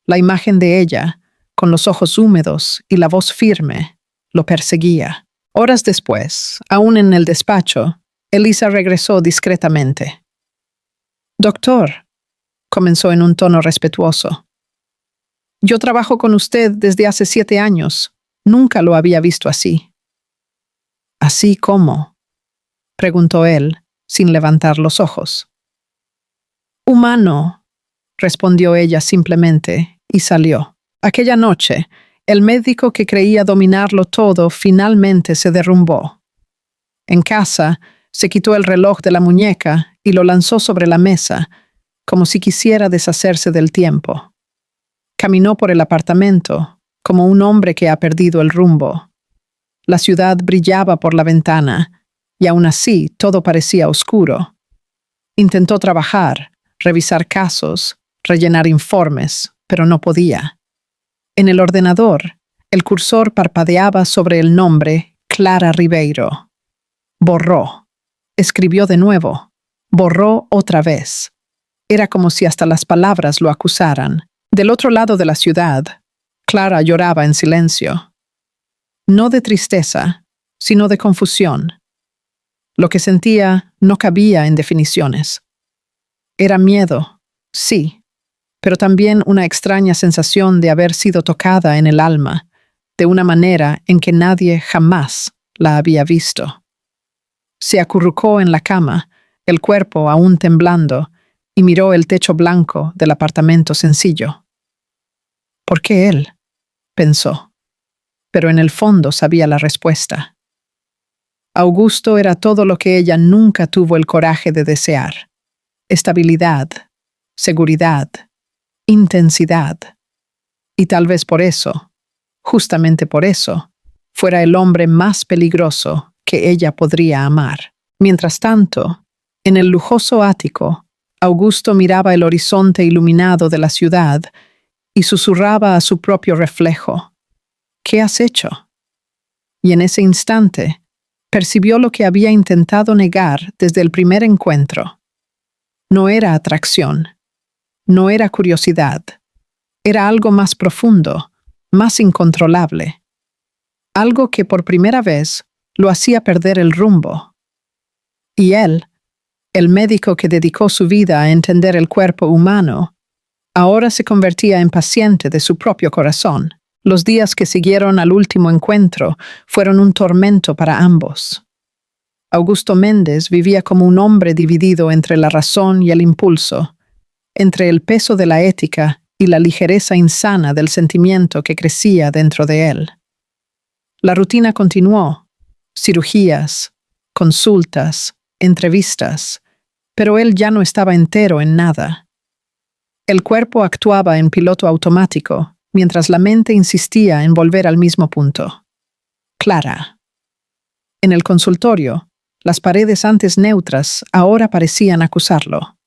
La imagen de ella, con los ojos húmedos y la voz firme, lo perseguía. Horas después, aún en el despacho, Elisa regresó discretamente. «Doctor», comenzó en un tono respetuoso. «Yo trabajo con usted desde hace 7 años. Nunca lo había visto así». «¿Así cómo?», preguntó él, sin levantar los ojos. «Humano», respondió ella simplemente, y salió. Aquella noche, el médico que creía dominarlo todo finalmente se derrumbó. En casa, se quitó el reloj de la muñeca y lo lanzó sobre la mesa, como si quisiera deshacerse del tiempo. Caminó por el apartamento, como un hombre que ha perdido el rumbo. La ciudad brillaba por la ventana, y aún así todo parecía oscuro. Intentó trabajar, revisar casos, rellenar informes, pero no podía. En el ordenador, el cursor parpadeaba sobre el nombre Clara Ribeiro. Borró. Escribió de nuevo. Borró otra vez. Era como si hasta las palabras lo acusaran. Del otro lado de la ciudad, Clara lloraba en silencio. No de tristeza, sino de confusión. Lo que sentía no cabía en definiciones. Era miedo, sí, pero también una extraña sensación de haber sido tocada en el alma, de una manera en que nadie jamás la había visto. Se acurrucó en la cama, el cuerpo aún temblando, y miró el techo blanco del apartamento sencillo. ¿Por qué él?, pensó, pero en el fondo sabía la respuesta. Augusto era todo lo que ella nunca tuvo el coraje de desear: estabilidad, seguridad, intensidad. Y tal vez por eso, justamente por eso, fuera el hombre más peligroso que ella podría amar. Mientras tanto, en el lujoso ático, Augusto miraba el horizonte iluminado de la ciudad y susurraba a su propio reflejo: «¿Qué has hecho?». Y en ese instante, percibió lo que había intentado negar desde el primer encuentro. No era atracción, no era curiosidad, era algo más profundo, más incontrolable. Algo que por primera vez lo hacía perder el rumbo. Y él, el médico que dedicó su vida a entender el cuerpo humano, ahora se convertía en paciente de su propio corazón. Los días que siguieron al último encuentro fueron un tormento para ambos. Augusto Méndez vivía como un hombre dividido entre la razón y el impulso, entre el peso de la ética y la ligereza insana del sentimiento que crecía dentro de él. La rutina continuó: cirugías, consultas, entrevistas, pero él ya no estaba entero en nada. El cuerpo actuaba en piloto automático, mientras la mente insistía en volver al mismo punto. Clara. En el consultorio, las paredes antes neutras ahora parecían acusarlo.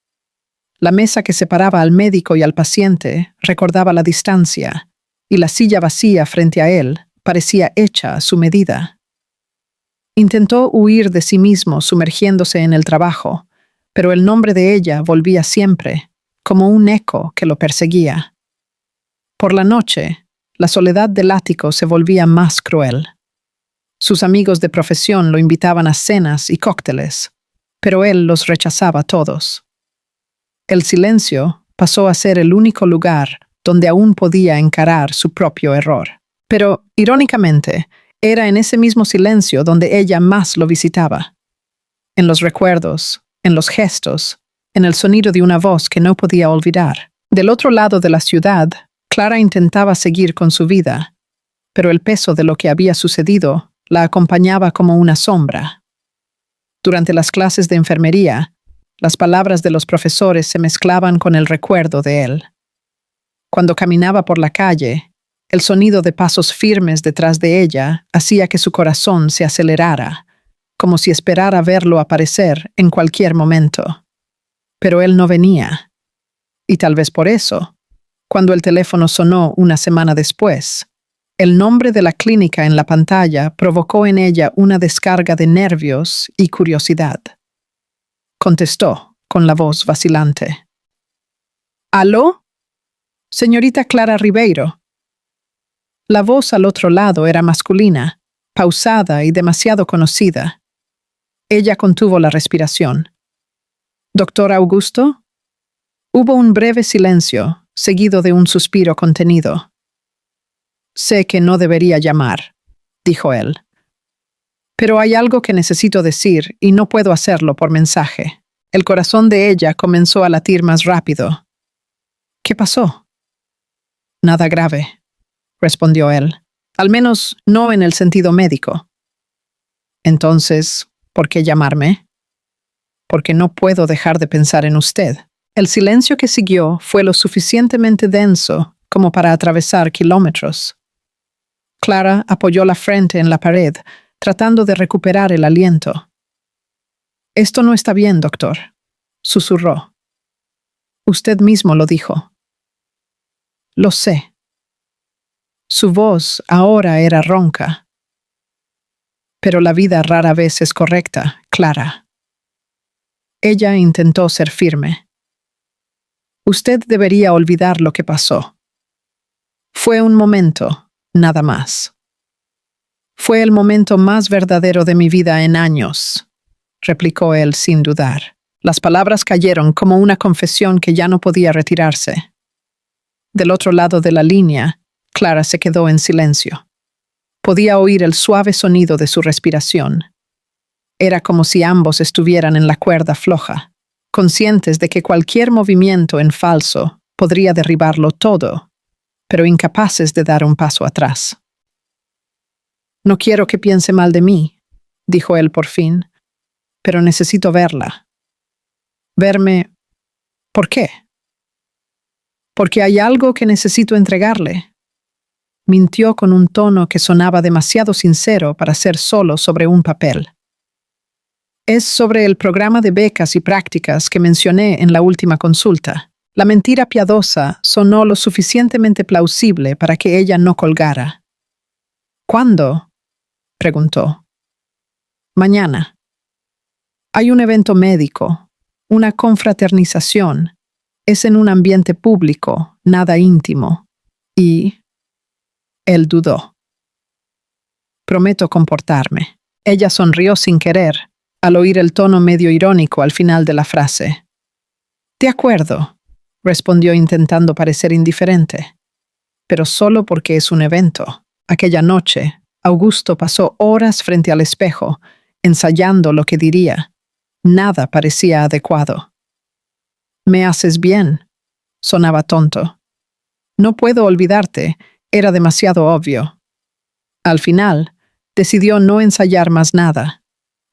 La mesa que separaba al médico y al paciente recordaba la distancia, y la silla vacía frente a él parecía hecha a su medida. Intentó huir de sí mismo sumergiéndose en el trabajo, pero el nombre de ella volvía siempre, como un eco que lo perseguía. Por la noche, la soledad del ático se volvía más cruel. Sus amigos de profesión lo invitaban a cenas y cócteles, pero él los rechazaba todos. El silencio pasó a ser el único lugar donde aún podía encarar su propio error. Pero, irónicamente, era en ese mismo silencio donde ella más lo visitaba. En los recuerdos, en los gestos, en el sonido de una voz que no podía olvidar. Del otro lado de la ciudad, Clara intentaba seguir con su vida, pero el peso de lo que había sucedido la acompañaba como una sombra. Durante las clases de enfermería, las palabras de los profesores se mezclaban con el recuerdo de él. Cuando caminaba por la calle, el sonido de pasos firmes detrás de ella hacía que su corazón se acelerara, como si esperara verlo aparecer en cualquier momento. Pero él no venía. Y tal vez por eso, cuando el teléfono sonó una semana después, el nombre de la clínica en la pantalla provocó en ella una descarga de nervios y curiosidad. contestó con la voz vacilante. ¿Aló? Señorita Clara Ribeiro. La voz al otro lado era masculina, pausada y demasiado conocida. Ella contuvo la respiración. ¿Doctor Augusto? Hubo un breve silencio, seguido de un suspiro contenido. Sé que no debería llamar, dijo él. Pero hay algo que necesito decir y no puedo hacerlo por mensaje. El corazón de ella comenzó a latir más rápido. ¿Qué pasó? Nada grave, respondió él. Al menos no en el sentido médico. Entonces, ¿por qué llamarme? Porque no puedo dejar de pensar en usted. El silencio que siguió fue lo suficientemente denso como para atravesar kilómetros. Clara apoyó la frente en la pared, tratando de recuperar el aliento. Esto no está bien, doctor, susurró. Usted mismo lo dijo. Lo sé. Su voz ahora era ronca. Pero la vida rara vez es correcta, Clara. Ella intentó ser firme. Usted debería olvidar lo que pasó. Fue un momento, nada más. Fue el momento más verdadero de mi vida en años, replicó él sin dudar. Las palabras cayeron como una confesión que ya no podía retirarse. Del otro lado de la línea, Clara se quedó en silencio. Podía oír el suave sonido de su respiración. Era como si ambos estuvieran en la cuerda floja, conscientes de que cualquier movimiento en falso podría derribarlo todo, pero incapaces de dar un paso atrás. No quiero que piense mal de mí, dijo él por fin, pero necesito verla. Verme... ¿Por qué? Porque hay algo que necesito entregarle. Mintió con un tono que sonaba demasiado sincero para ser solo sobre un papel. Es sobre el programa de becas y prácticas que mencioné en la última consulta. La mentira piadosa sonó lo suficientemente plausible para que ella no colgara. ¿Cuándo? Preguntó. Mañana. Hay un evento médico, una confraternización. Es en un ambiente público, nada íntimo. Y... Él dudó. Prometo comportarme. Ella sonrió sin querer, al oír el tono medio irónico al final de la frase. De acuerdo, respondió intentando parecer indiferente. Pero solo porque es un evento. Aquella noche, Augusto pasó horas frente al espejo, ensayando lo que diría. Nada parecía adecuado. Me haces bien, sonaba tonto. No puedo olvidarte, era demasiado obvio. Al final, decidió no ensayar más nada.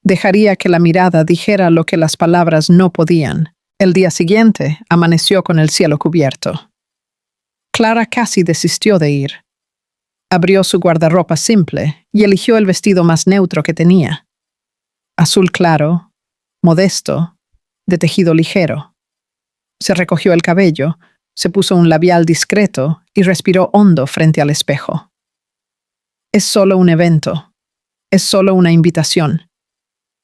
Dejaría que la mirada dijera lo que las palabras no podían. El día siguiente, amaneció con el cielo cubierto. Clara casi desistió de ir. Abrió su guardarropa simple y eligió el vestido más neutro que tenía. Azul claro, modesto, de tejido ligero. Se recogió el cabello, se puso un labial discreto y respiró hondo frente al espejo. Es solo un evento. Es solo una invitación.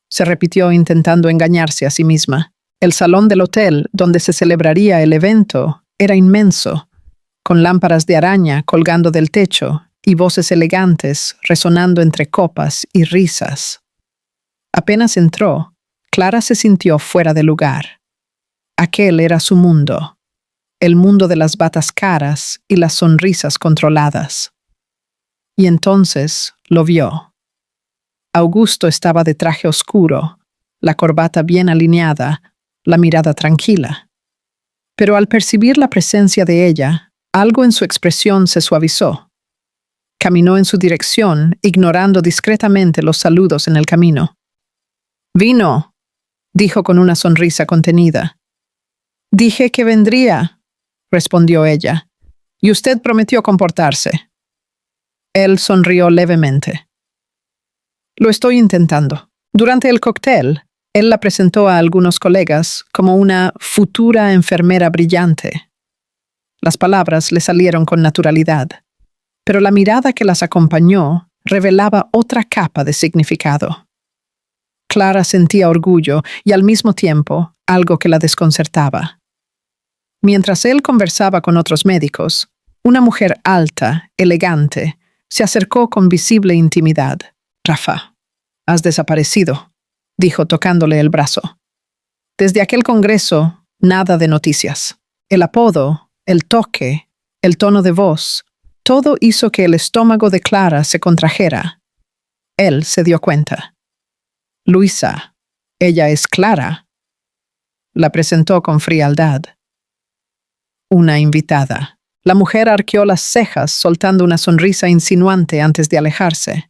Se repitió intentando engañarse a sí misma. El salón del hotel donde se celebraría el evento era inmenso, con lámparas de araña colgando del techo y voces elegantes resonando entre copas y risas. Apenas entró, Clara se sintió fuera de lugar. Aquel era su mundo, el mundo de las batas caras y las sonrisas controladas. Y entonces lo vio. Augusto estaba de traje oscuro, la corbata bien alineada, la mirada tranquila. Pero al percibir la presencia de ella, algo en su expresión se suavizó. Caminó en su dirección, ignorando discretamente los saludos en el camino. «Vino», dijo con una sonrisa contenida. «Dije que vendría», respondió ella, «y usted prometió comportarse». Él sonrió levemente. «Lo estoy intentando». Durante el cóctel, él la presentó a algunos colegas como una futura enfermera brillante. Las palabras le salieron con naturalidad, pero la mirada que las acompañó revelaba otra capa de significado. Clara sentía orgullo y al mismo tiempo algo que la desconcertaba. Mientras él conversaba con otros médicos, una mujer alta, elegante, se acercó con visible intimidad. «Rafa, has desaparecido», dijo tocándole el brazo. Desde aquel congreso, nada de noticias. El apodo, el toque, el tono de voz, todo hizo que el estómago de Clara se contrajera. Él se dio cuenta. «Luisa, ella es Clara», la presentó con frialdad. Una invitada. La mujer arqueó las cejas, soltando una sonrisa insinuante antes de alejarse.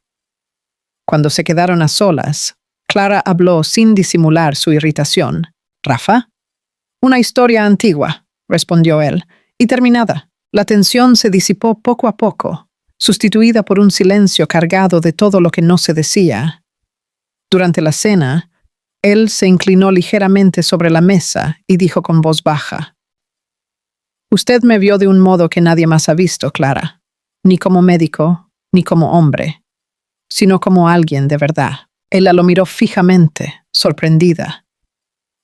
Cuando se quedaron a solas, Clara habló sin disimular su irritación. «¿Rafa?» «Una historia antigua», respondió él, y terminada. La tensión se disipó poco a poco, sustituida por un silencio cargado de todo lo que no se decía. Durante la cena, él se inclinó ligeramente sobre la mesa y dijo con voz baja: «Usted me vio de un modo que nadie más ha visto, Clara, ni como médico, ni como hombre, sino como alguien de verdad». Ella lo miró fijamente, sorprendida.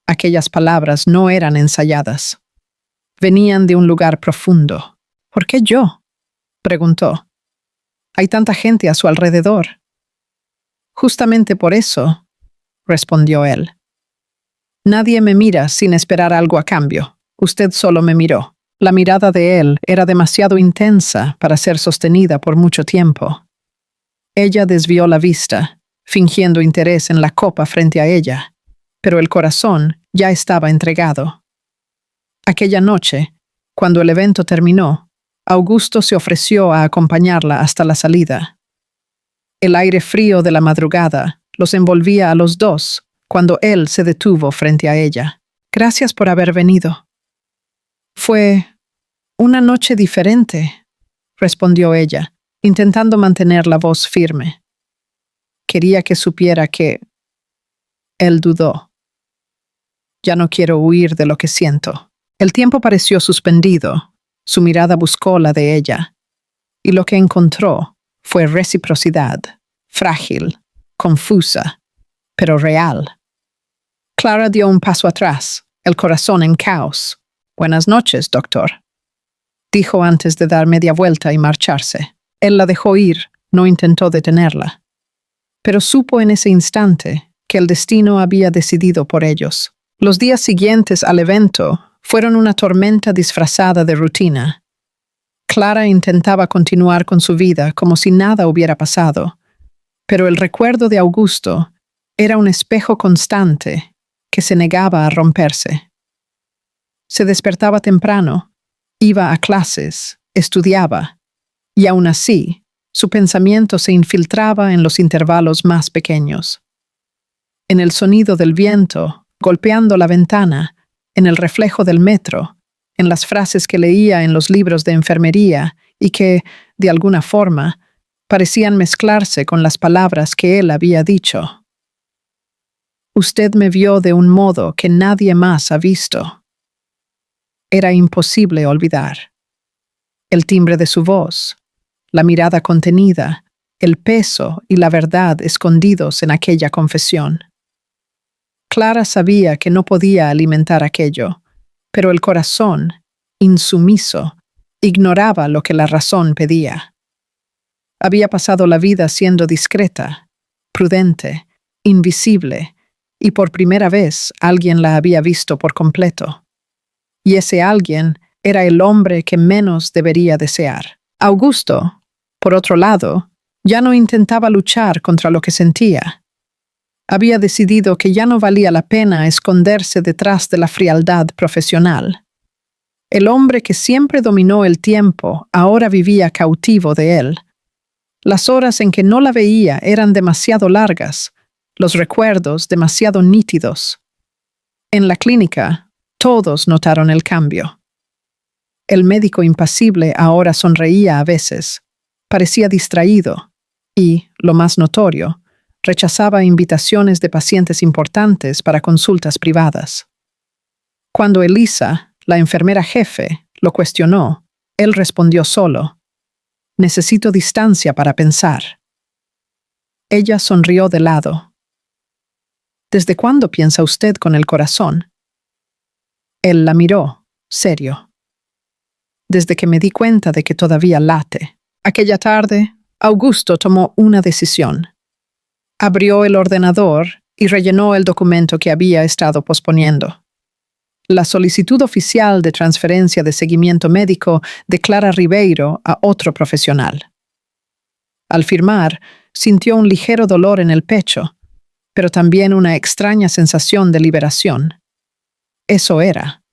Aquellas palabras no eran ensayadas. Venían de un lugar profundo. «¿Por qué yo?», preguntó. «Hay tanta gente a su alrededor». «Justamente por eso», respondió él. «Nadie me mira sin esperar algo a cambio. Usted solo me miró». La mirada de él era demasiado intensa para ser sostenida por mucho tiempo. Ella desvió la vista, fingiendo interés en la copa frente a ella, pero el corazón ya estaba entregado. Aquella noche, cuando el evento terminó, Augusto se ofreció a acompañarla hasta la salida. El aire frío de la madrugada los envolvía a los dos cuando él se detuvo frente a ella. «Gracias por haber venido». «Fue una noche diferente», respondió ella, intentando mantener la voz firme. Quería que supiera que... Él dudó. «Ya no quiero huir de lo que siento». El tiempo pareció suspendido, su mirada buscó la de ella, y lo que encontró fue reciprocidad, frágil, confusa, pero real. Clara dio un paso atrás, el corazón en caos. «Buenas noches, doctor», dijo antes de dar media vuelta y marcharse. Él la dejó ir, no intentó detenerla. Pero supo en ese instante que el destino había decidido por ellos. Los días siguientes al evento fueron una tormenta disfrazada de rutina. Clara intentaba continuar con su vida como si nada hubiera pasado, pero el recuerdo de Augusto era un espejo constante que se negaba a romperse. Se despertaba temprano, iba a clases, estudiaba, y aún así, su pensamiento se infiltraba en los intervalos más pequeños. En el sonido del viento, golpeando la ventana, en el reflejo del metro, en las frases que leía en los libros de enfermería y que, de alguna forma, parecían mezclarse con las palabras que él había dicho. «Usted me vio de un modo que nadie más ha visto». Era imposible olvidar. El timbre de su voz, la mirada contenida, el peso y la verdad escondidos en aquella confesión. Clara sabía que no podía alimentar aquello, pero el corazón, insumiso, ignoraba lo que la razón pedía. Había pasado la vida siendo discreta, prudente, invisible, y por primera vez alguien la había visto por completo. Y ese alguien era el hombre que menos debería desear. Augusto, por otro lado, ya no intentaba luchar contra lo que sentía. Había decidido que ya no valía la pena esconderse detrás de la frialdad profesional. El hombre que siempre dominó el tiempo ahora vivía cautivo de él. Las horas en que no la veía eran demasiado largas, los recuerdos demasiado nítidos. En la clínica, todos notaron el cambio. El médico impasible ahora sonreía a veces, parecía distraído y, lo más notorio, rechazaba invitaciones de pacientes importantes para consultas privadas. Cuando Elisa, la enfermera jefe, lo cuestionó, él respondió solo: «Necesito distancia para pensar». Ella sonrió de lado. ¿Desde cuándo piensa usted con el corazón? Él la miró, serio. Desde que me di cuenta de que todavía late. Aquella tarde, Augusto tomó una decisión. Abrió el ordenador y rellenó el documento que había estado posponiendo. La solicitud oficial de transferencia de seguimiento médico de Clara Ribeiro a otro profesional. Al firmar, sintió un ligero dolor en el pecho, pero también una extraña sensación de liberación. Eso era.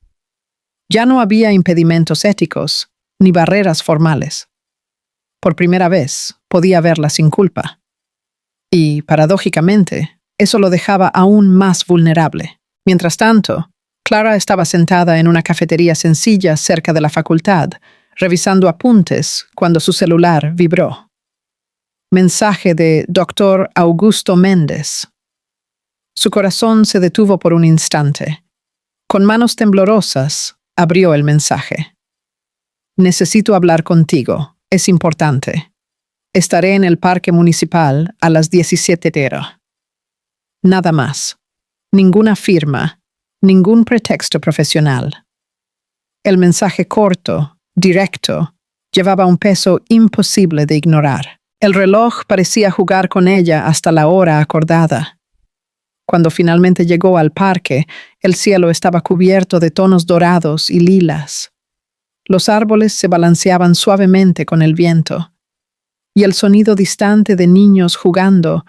Ya no había impedimentos éticos, ni barreras formales. Por primera vez, podía verla sin culpa. Y, paradójicamente, eso lo dejaba aún más vulnerable. Mientras tanto, Clara estaba sentada en una cafetería sencilla cerca de la facultad, revisando apuntes cuando su celular vibró. Mensaje de Dr. Augusto Méndez. Su corazón se detuvo por un instante. Con manos temblorosas, abrió el mensaje. Necesito hablar contigo. Es importante. Estaré en el parque municipal a las 17:00. Nada más. Ninguna firma. Ningún pretexto profesional. El mensaje corto, directo, llevaba un peso imposible de ignorar. El reloj parecía jugar con ella hasta la hora acordada. Cuando finalmente llegó al parque, el cielo estaba cubierto de tonos dorados y lilas. Los árboles se balanceaban suavemente con el viento, y el sonido distante de niños jugando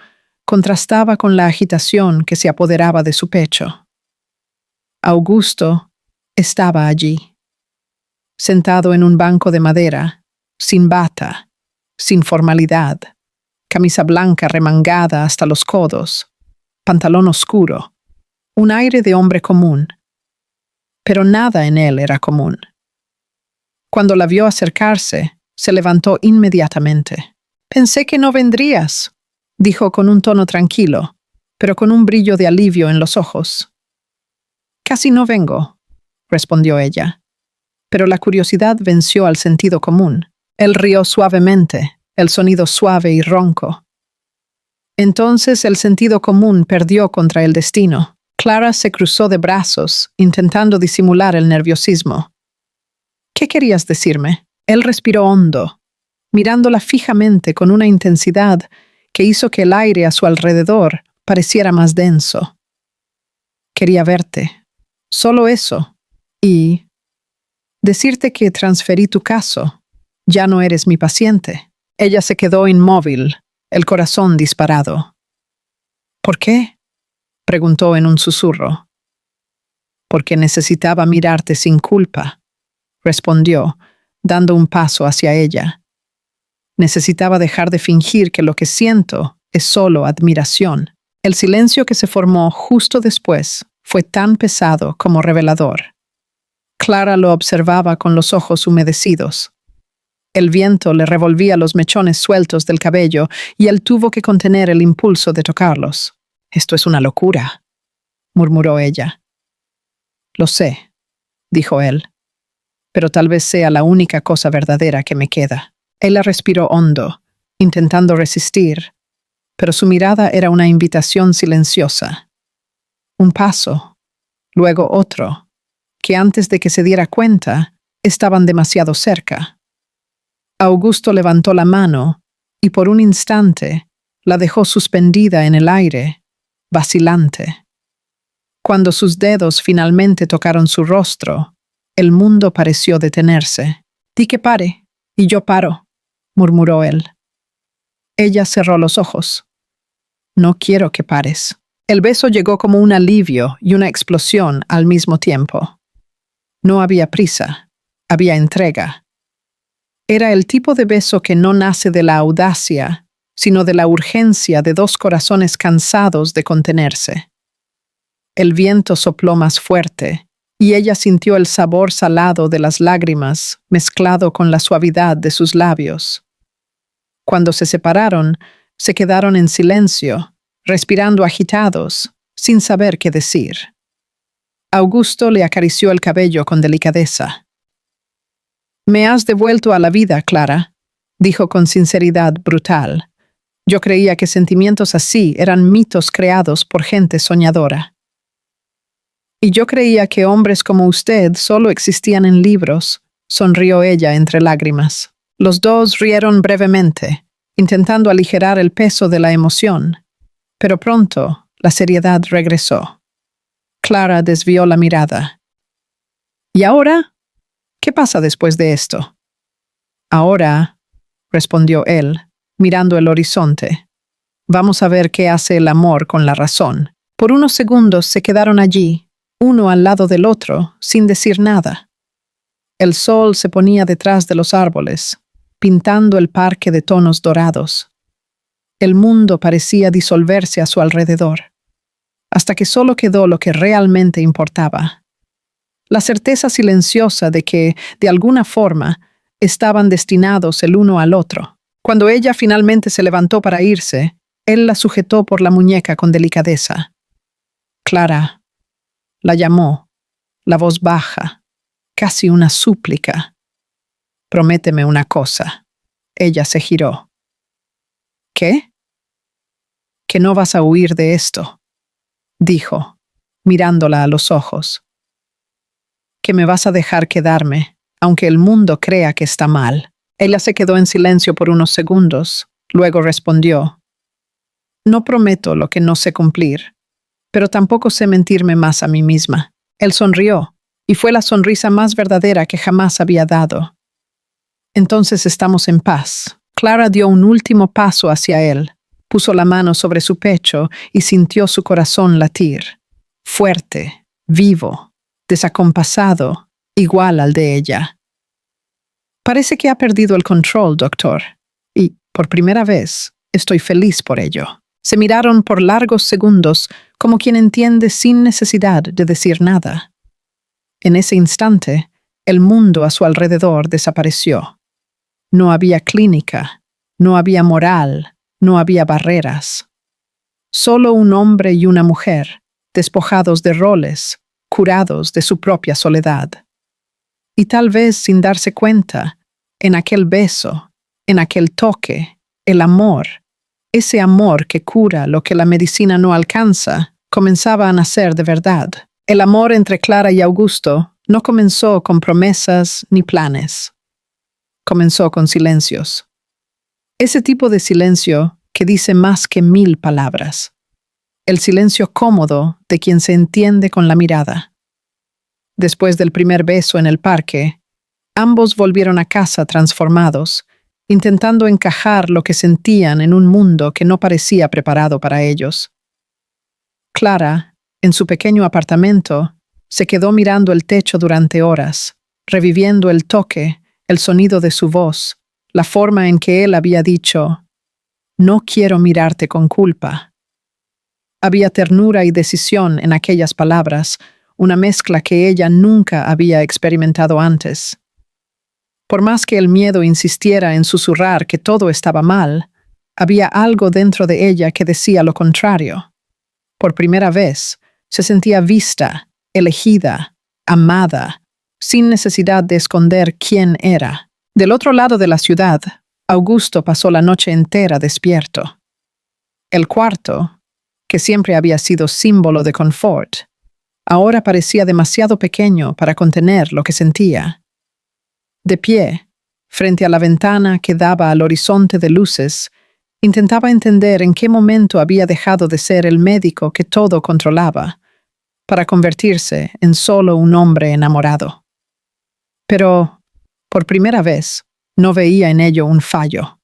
contrastaba con la agitación que se apoderaba de su pecho. Augusto estaba allí, sentado en un banco de madera, sin bata, sin formalidad, camisa blanca remangada hasta los codos, pantalón oscuro, un aire de hombre común. Pero nada en él era común. Cuando la vio acercarse, se levantó inmediatamente. «Pensé que no vendrías», dijo con un tono tranquilo, pero con un brillo de alivio en los ojos. «Casi no vengo», respondió ella, pero la curiosidad venció al sentido común. Él rió suavemente, el sonido suave y ronco. Entonces el sentido común perdió contra el destino. Clara se cruzó de brazos, intentando disimular el nerviosismo. «¿Qué querías decirme?» Él respiró hondo, mirándola fijamente con una intensidad que hizo que el aire a su alrededor pareciera más denso. «Quería verte. Solo eso. Y decirte que transferí tu caso. Ya no eres mi paciente». Ella se quedó inmóvil, el corazón disparado. «¿Por qué?», preguntó en un susurro. «Porque necesitaba mirarte sin culpa», respondió, dando un paso hacia ella. «Necesitaba dejar de fingir que lo que siento es solo admiración». El silencio que se formó justo después fue tan pesado como revelador. Clara lo observaba con los ojos humedecidos. El viento le revolvía los mechones sueltos del cabello y él tuvo que contener el impulso de tocarlos. «Esto es una locura», murmuró ella. «Lo sé», dijo él, «pero tal vez sea la única cosa verdadera que me queda». Ella respiró hondo, intentando resistir, pero su mirada era una invitación silenciosa. Un paso, luego otro, que antes de que se diera cuenta, estaban demasiado cerca. Augusto levantó la mano y por un instante la dejó suspendida en el aire, vacilante. Cuando sus dedos finalmente tocaron su rostro, el mundo pareció detenerse. «Di que pare, y yo paro», murmuró él. Ella cerró los ojos. «No quiero que pares». El beso llegó como un alivio y una explosión al mismo tiempo. No había prisa, había entrega. Era el tipo de beso que no nace de la audacia, sino de la urgencia de dos corazones cansados de contenerse. El viento sopló más fuerte, y ella sintió el sabor salado de las lágrimas mezclado con la suavidad de sus labios. Cuando se separaron, se quedaron en silencio, respirando agitados, sin saber qué decir. Augusto le acarició el cabello con delicadeza. «Me has devuelto a la vida, Clara», dijo con sinceridad brutal. Yo creía que sentimientos así eran mitos creados por gente soñadora. Y yo creía que hombres como usted solo existían en libros, sonrió ella entre lágrimas. Los dos rieron brevemente, intentando aligerar el peso de la emoción, pero pronto la seriedad regresó. Clara desvió la mirada. ¿Y ahora? ¿Qué pasa después de esto? Ahora, respondió él, mirando el horizonte. Vamos a ver qué hace el amor con la razón. Por unos segundos se quedaron allí, uno al lado del otro, sin decir nada. El sol se ponía detrás de los árboles, pintando el parque de tonos dorados. El mundo parecía disolverse a su alrededor, hasta que solo quedó lo que realmente importaba. La certeza silenciosa de que, de alguna forma, estaban destinados el uno al otro. Cuando ella finalmente se levantó para irse, él la sujetó por la muñeca con delicadeza. Clara, la llamó, la voz baja, casi una súplica. Prométeme una cosa. Ella se giró. ¿Qué? Que no vas a huir de esto, dijo, mirándola a los ojos. Que me vas a dejar quedarme, aunque el mundo crea que está mal. Ella se quedó en silencio por unos segundos, luego respondió. No prometo lo que no sé cumplir, pero tampoco sé mentirme más a mí misma. Él sonrió, y fue la sonrisa más verdadera que jamás había dado. Entonces estamos en paz. Clara dio un último paso hacia él, puso la mano sobre su pecho y sintió su corazón latir. Fuerte, vivo, desacompasado, igual al de ella. Parece que ha perdido el control, doctor, y, por primera vez, estoy feliz por ello. Se miraron por largos segundos como quien entiende sin necesidad de decir nada. En ese instante, el mundo a su alrededor desapareció. No había clínica, no había moral, no había barreras. Solo un hombre y una mujer, despojados de roles, curados de su propia soledad. Y tal vez sin darse cuenta, en aquel beso, en aquel toque, el amor, ese amor que cura lo que la medicina no alcanza, comenzaba a nacer de verdad. El amor entre Clara y Augusto no comenzó con promesas ni planes. Comenzó con silencios. Ese tipo de silencio que dice más que 1000 palabras. El silencio cómodo de quien se entiende con la mirada. Después del primer beso en el parque, ambos volvieron a casa transformados, intentando encajar lo que sentían en un mundo que no parecía preparado para ellos. Clara, en su pequeño apartamento, se quedó mirando el techo durante horas, reviviendo el toque, el sonido de su voz, la forma en que él había dicho, «No quiero mirarte con culpa». Había ternura y decisión en aquellas palabras, una mezcla que ella nunca había experimentado antes. Por más que el miedo insistiera en susurrar que todo estaba mal, había algo dentro de ella que decía lo contrario. Por primera vez, se sentía vista, elegida, amada, sin necesidad de esconder quién era. Del otro lado de la ciudad, Augusto pasó la noche entera despierto. El cuarto, que siempre había sido símbolo de confort, ahora parecía demasiado pequeño para contener lo que sentía. De pie, frente a la ventana que daba al horizonte de luces, intentaba entender en qué momento había dejado de ser el médico que todo controlaba, para convertirse en solo un hombre enamorado. Pero, por primera vez, no veía en ello un fallo.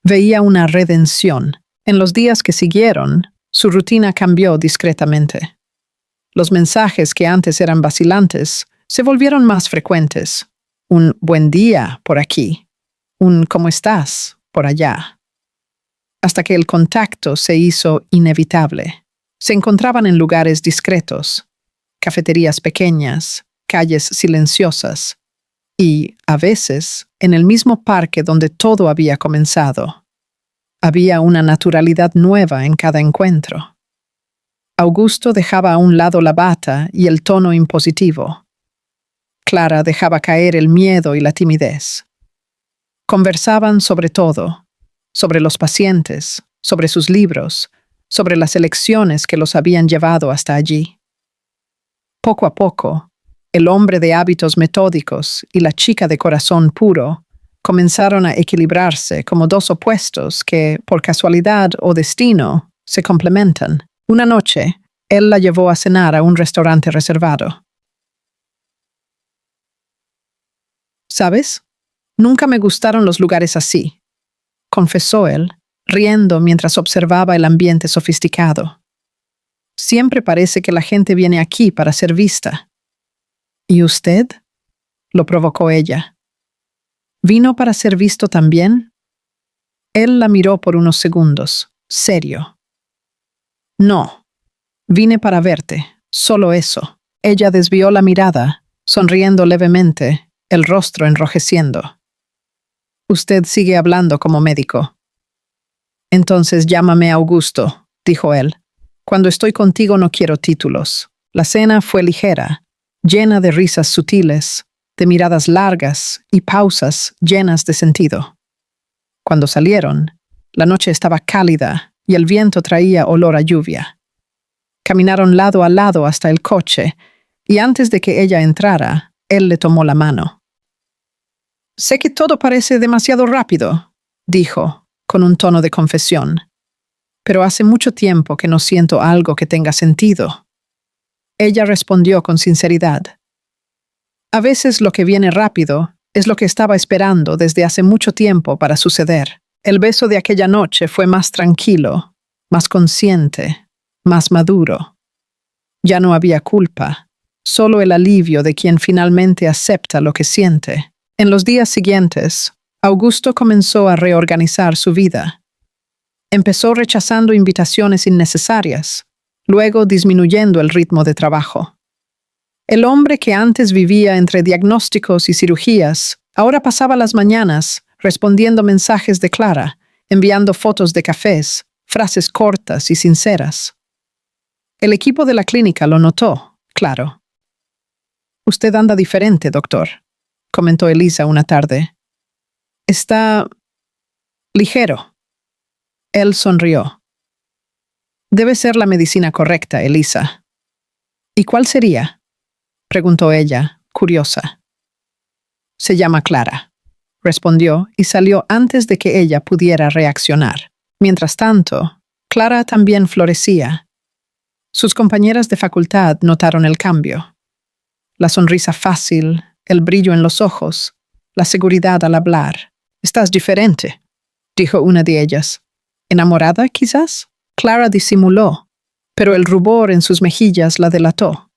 Veía una redención. En los días que siguieron, su rutina cambió discretamente. Los mensajes que antes eran vacilantes se volvieron más frecuentes. Un buen día por aquí, un ¿cómo estás? Por allá. Hasta que el contacto se hizo inevitable. Se encontraban en lugares discretos, cafeterías pequeñas, calles silenciosas y, a veces, en el mismo parque donde todo había comenzado. Había una naturalidad nueva en cada encuentro. Augusto dejaba a un lado la bata y el tono impositivo. Clara dejaba caer el miedo y la timidez. Conversaban sobre todo, sobre los pacientes, sobre sus libros, sobre las elecciones que los habían llevado hasta allí. Poco a poco, el hombre de hábitos metódicos y la chica de corazón puro comenzaron a equilibrarse como dos opuestos que, por casualidad o destino, se complementan. Una noche, él la llevó a cenar a un restaurante reservado. ¿Sabes? Nunca me gustaron los lugares así, confesó él, riendo mientras observaba el ambiente sofisticado. Siempre parece que la gente viene aquí para ser vista. ¿Y usted? Lo provocó ella. ¿Vino para ser visto también? Él la miró por unos segundos, serio. No, vine para verte, solo eso. Ella desvió la mirada, sonriendo levemente, el rostro enrojeciendo. Usted sigue hablando como médico. Entonces llámame Augusto, dijo él. Cuando estoy contigo no quiero títulos. La cena fue ligera, llena de risas sutiles, de miradas largas y pausas llenas de sentido. Cuando salieron, la noche estaba cálida y el viento traía olor a lluvia. Caminaron lado a lado hasta el coche y antes de que ella entrara, él le tomó la mano. Sé que todo parece demasiado rápido, dijo, con un tono de confesión, pero hace mucho tiempo que no siento algo que tenga sentido. Ella respondió con sinceridad. A veces lo que viene rápido es lo que estaba esperando desde hace mucho tiempo para suceder. El beso de aquella noche fue más tranquilo, más consciente, más maduro. Ya no había culpa, solo el alivio de quien finalmente acepta lo que siente. En los días siguientes, Augusto comenzó a reorganizar su vida. Empezó rechazando invitaciones innecesarias, luego disminuyendo el ritmo de trabajo. El hombre que antes vivía entre diagnósticos y cirugías, ahora pasaba las mañanas respondiendo mensajes de Clara, enviando fotos de cafés, frases cortas y sinceras. El equipo de la clínica lo notó, claro. Usted anda diferente, doctor, comentó Elisa una tarde. Está ligero. Él sonrió. Debe ser la medicina correcta, Elisa. ¿Y cuál sería? Preguntó ella, curiosa. Se llama Clara, respondió y salió antes de que ella pudiera reaccionar. Mientras tanto, Clara también florecía. Sus compañeras de facultad notaron el cambio. La sonrisa fácil, el brillo en los ojos, la seguridad al hablar. Estás diferente, dijo una de ellas. ¿Enamorada, quizás? Clara disimuló, pero el rubor en sus mejillas la delató.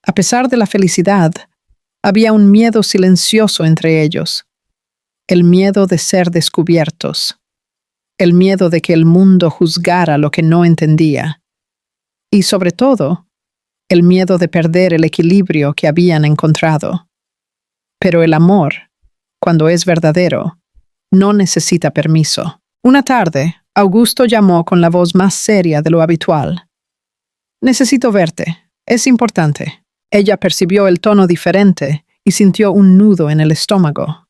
A pesar de la felicidad, había un miedo silencioso entre ellos. El miedo de ser descubiertos. El miedo de que el mundo juzgara lo que no entendía. Y sobre todo, el miedo de perder el equilibrio que habían encontrado. Pero el amor, cuando es verdadero, no necesita permiso. Una tarde, Augusto llamó con la voz más seria de lo habitual. Necesito verte. Es importante. Ella percibió el tono diferente y sintió un nudo en el estómago.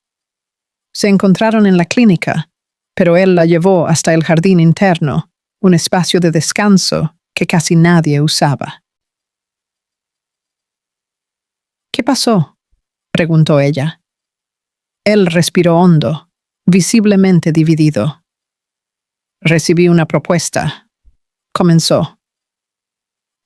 Se encontraron en la clínica, pero él la llevó hasta el jardín interno, un espacio de descanso que casi nadie usaba. ¿Qué pasó?, preguntó ella. Él respiró hondo, visiblemente dividido. Recibí una propuesta. Comenzó.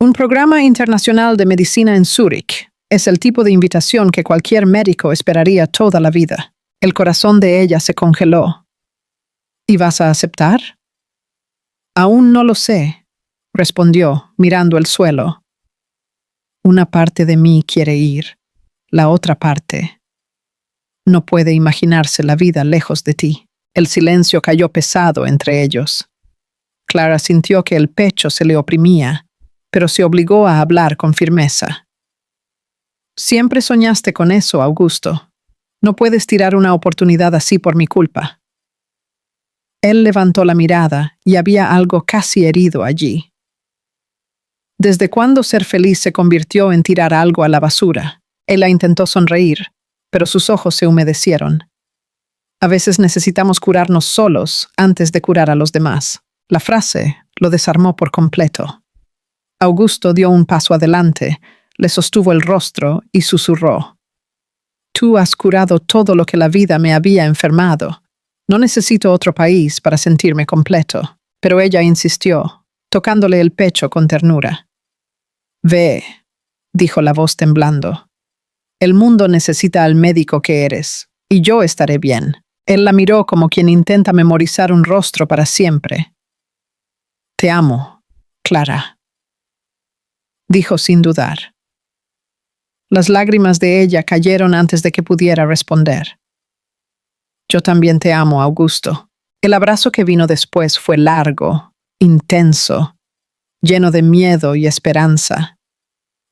Un programa internacional de medicina en Zúrich es el tipo de invitación que cualquier médico esperaría toda la vida. El corazón de ella se congeló. ¿Y vas a aceptar? Aún no lo sé, respondió, mirando el suelo. Una parte de mí quiere ir, la otra parte no puede imaginarse la vida lejos de ti. El silencio cayó pesado entre ellos. Clara sintió que el pecho se le oprimía, pero se obligó a hablar con firmeza. Siempre soñaste con eso, Augusto. No puedes tirar una oportunidad así por mi culpa. Él levantó la mirada y había algo casi herido allí. ¿Desde cuándo ser feliz se convirtió en tirar algo a la basura? Ella intentó sonreír, pero sus ojos se humedecieron. A veces necesitamos curarnos solos antes de curar a los demás. La frase lo desarmó por completo. Augusto dio un paso adelante, le sostuvo el rostro y susurró: «Tú has curado todo lo que la vida me había enfermado. No necesito otro país para sentirme completo». Pero ella insistió, tocándole el pecho con ternura. «Ve», dijo la voz temblando. «El mundo necesita al médico que eres, y yo estaré bien». Él la miró como quien intenta memorizar un rostro para siempre. «Te amo, Clara», dijo sin dudar. Las lágrimas de ella cayeron antes de que pudiera responder. «Yo también te amo, Augusto». El abrazo que vino después fue largo, intenso, lleno de miedo y esperanza.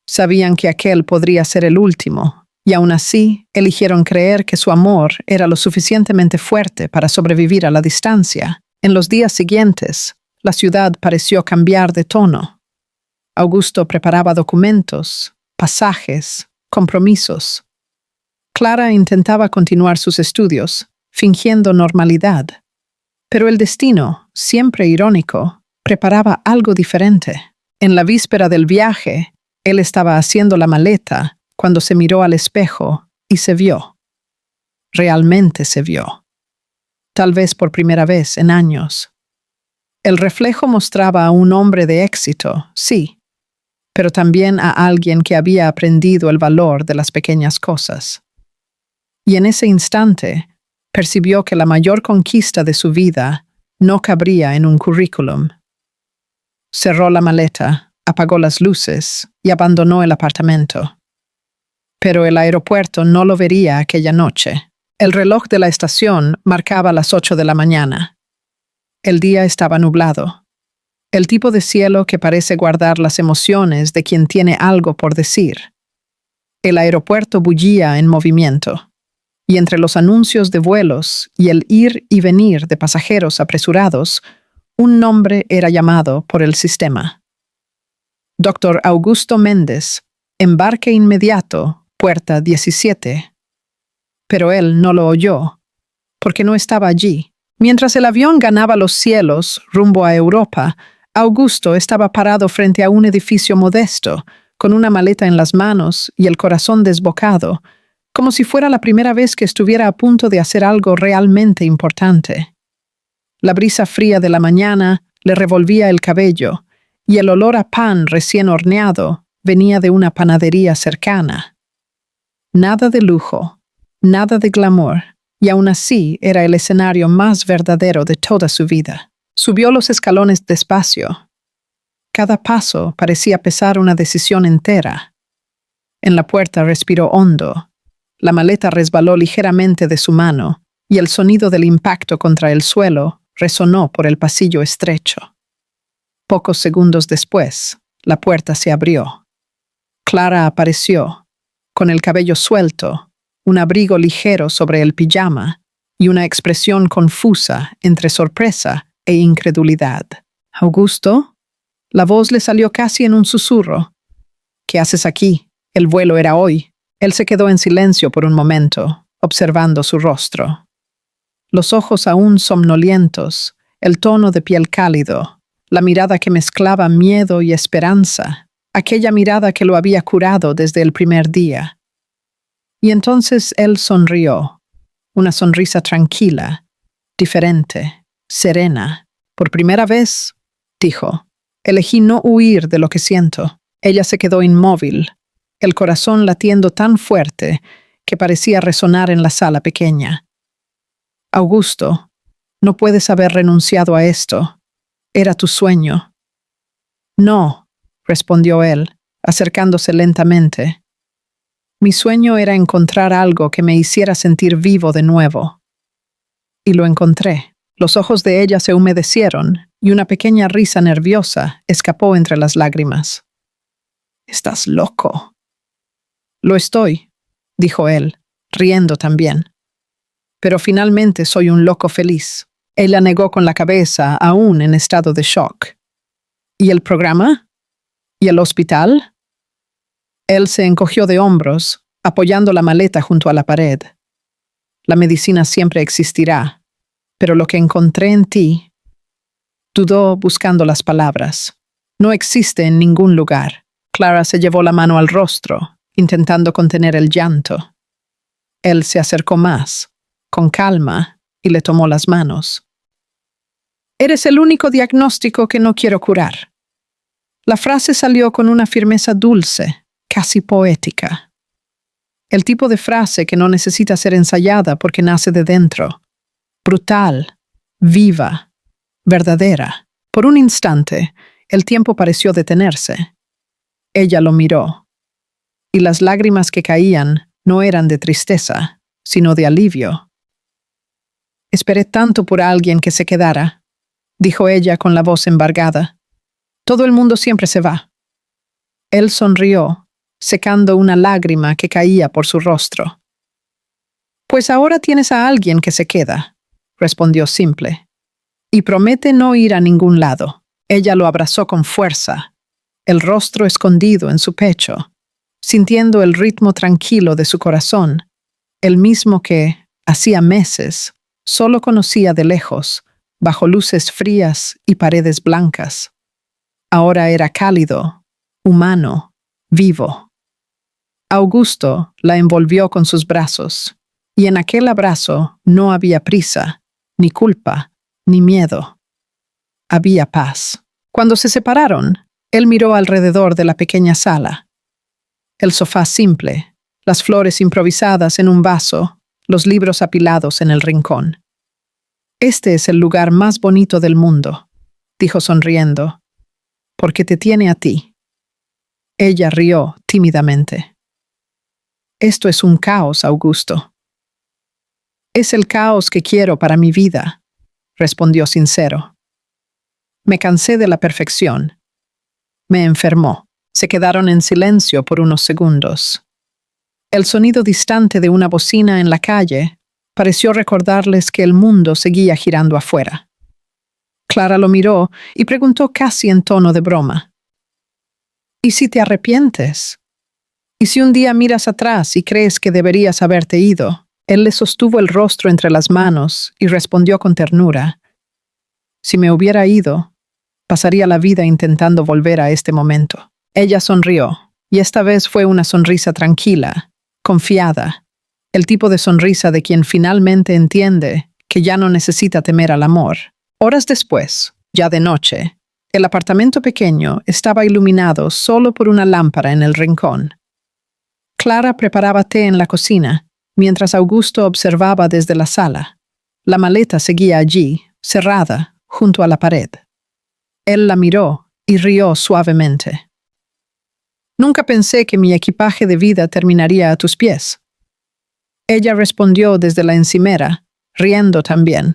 Sabían que aquel podría ser el último, y aún así eligieron creer que su amor era lo suficientemente fuerte para sobrevivir a la distancia. En los días siguientes, la ciudad pareció cambiar de tono. Augusto preparaba documentos, pasajes, compromisos. Clara intentaba continuar sus estudios, fingiendo normalidad. Pero el destino, siempre irónico, preparaba algo diferente. En la víspera del viaje, él estaba haciendo la maleta cuando se miró al espejo y se vio. Realmente se vio. Tal vez por primera vez en años. El reflejo mostraba a un hombre de éxito, sí, pero también a alguien que había aprendido el valor de las pequeñas cosas. Y en ese instante, percibió que la mayor conquista de su vida no cabría en un currículum. Cerró la maleta, apagó las luces y abandonó el apartamento. Pero el aeropuerto no lo vería aquella noche. El reloj de la estación marcaba las 8 de la mañana. El día estaba nublado. El tipo de cielo que parece guardar las emociones de quien tiene algo por decir. El aeropuerto bullía en movimiento. Y entre los anuncios de vuelos y el ir y venir de pasajeros apresurados, un nombre era llamado por el sistema. Dr. Augusto Méndez, embarque inmediato, puerta 17. Pero él no lo oyó, porque no estaba allí. Mientras el avión ganaba los cielos rumbo a Europa, Augusto estaba parado frente a un edificio modesto, con una maleta en las manos y el corazón desbocado, como si fuera la primera vez que estuviera a punto de hacer algo realmente importante. La brisa fría de la mañana le revolvía el cabello, y el olor a pan recién horneado venía de una panadería cercana. Nada de lujo, nada de glamour, y aún así era el escenario más verdadero de toda su vida. Subió los escalones despacio. Cada paso parecía pesar una decisión entera. En la puerta respiró hondo. La maleta resbaló ligeramente de su mano y el sonido del impacto contra el suelo resonó por el pasillo estrecho. Pocos segundos después, la puerta se abrió. Clara apareció, con el cabello suelto, un abrigo ligero sobre el pijama y una expresión confusa entre sorpresa e incredulidad. «¿Augusto?» La voz le salió casi en un susurro. «¿Qué haces aquí? El vuelo era hoy». Él se quedó en silencio por un momento, observando su rostro. Los ojos aún somnolientos, el tono de piel cálido, la mirada que mezclaba miedo y esperanza, aquella mirada que lo había curado desde el primer día. Y entonces él sonrió, una sonrisa tranquila, diferente, serena. «Por primera vez», dijo, «elegí no huir de lo que siento». Ella se quedó inmóvil, el corazón latiendo tan fuerte que parecía resonar en la sala pequeña. «Augusto, no puedes haber renunciado a esto. Era tu sueño». «No», respondió él, acercándose lentamente. «Mi sueño era encontrar algo que me hiciera sentir vivo de nuevo. Y lo encontré». Los ojos de ella se humedecieron y una pequeña risa nerviosa escapó entre las lágrimas. «Estás loco». «Lo estoy», dijo él, riendo también. «Pero finalmente soy un loco feliz». Ella negó con la cabeza, aún en estado de shock. «¿Y el programa? ¿Y el hospital?» Él se encogió de hombros, apoyando la maleta junto a la pared. La medicina siempre existirá, pero lo que encontré en ti, dudó buscando las palabras. No existe en ningún lugar. Clara se llevó la mano al rostro, intentando contener el llanto. Él se acercó más, con calma, y le tomó las manos. Eres el único diagnóstico que no quiero curar. La frase salió con una firmeza dulce, casi poética. El tipo de frase que no necesita ser ensayada porque nace de dentro. Brutal, viva, verdadera. Por un instante, el tiempo pareció detenerse. Ella lo miró, y las lágrimas que caían no eran de tristeza, sino de alivio. Esperé tanto por alguien que se quedara, dijo ella con la voz embargada. Todo el mundo siempre se va. Él sonrió, secando una lágrima que caía por su rostro. Pues ahora tienes a alguien que se queda, respondió simple. Y promete no ir a ningún lado. Ella lo abrazó con fuerza, el rostro escondido en su pecho, sintiendo el ritmo tranquilo de su corazón, el mismo que, hacía meses, solo conocía de lejos, bajo luces frías y paredes blancas. Ahora era cálido, humano, vivo. Augusto la envolvió con sus brazos, y en aquel abrazo no había prisa, ni culpa, ni miedo. Había paz. Cuando se separaron, él miró alrededor de la pequeña sala. El sofá simple, las flores improvisadas en un vaso, los libros apilados en el rincón. Este es el lugar más bonito del mundo, dijo sonriendo, porque te tiene a ti. Ella rió tímidamente. Esto es un caos, Augusto. Es el caos que quiero para mi vida, respondió sincero. Me cansé de la perfección. Me enfermó. Se quedaron en silencio por unos segundos. El sonido distante de una bocina en la calle pareció recordarles que el mundo seguía girando afuera. Clara lo miró y preguntó casi en tono de broma. ¿Y si te arrepientes? ¿Y si un día miras atrás y crees que deberías haberte ido? Él le sostuvo el rostro entre las manos y respondió con ternura. Si me hubiera ido, pasaría la vida intentando volver a este momento. Ella sonrió, y esta vez fue una sonrisa tranquila, confiada, el tipo de sonrisa de quien finalmente entiende que ya no necesita temer al amor. Horas después, ya de noche, el apartamento pequeño estaba iluminado solo por una lámpara en el rincón. Clara preparaba té en la cocina, mientras Augusto observaba desde la sala. La maleta seguía allí, cerrada, junto a la pared. Él la miró y rió suavemente. Nunca pensé que mi equipaje de vida terminaría a tus pies. Ella respondió desde la encimera, riendo también.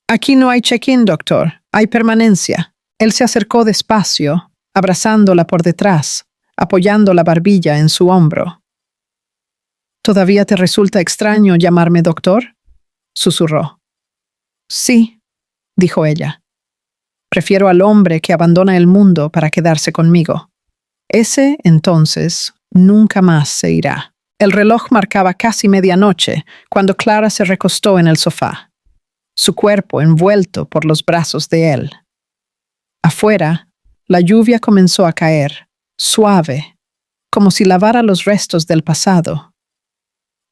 Aquí no hay check-in, doctor, hay permanencia. Él se acercó despacio, abrazándola por detrás, apoyando la barbilla en su hombro. ¿Todavía te resulta extraño llamarme doctor?, susurró. Sí, dijo ella. Prefiero al hombre que abandona el mundo para quedarse conmigo. Ese, entonces, nunca más se irá. El reloj marcaba casi medianoche cuando Clara se recostó en el sofá, su cuerpo envuelto por los brazos de él. Afuera, la lluvia comenzó a caer, suave, como si lavara los restos del pasado.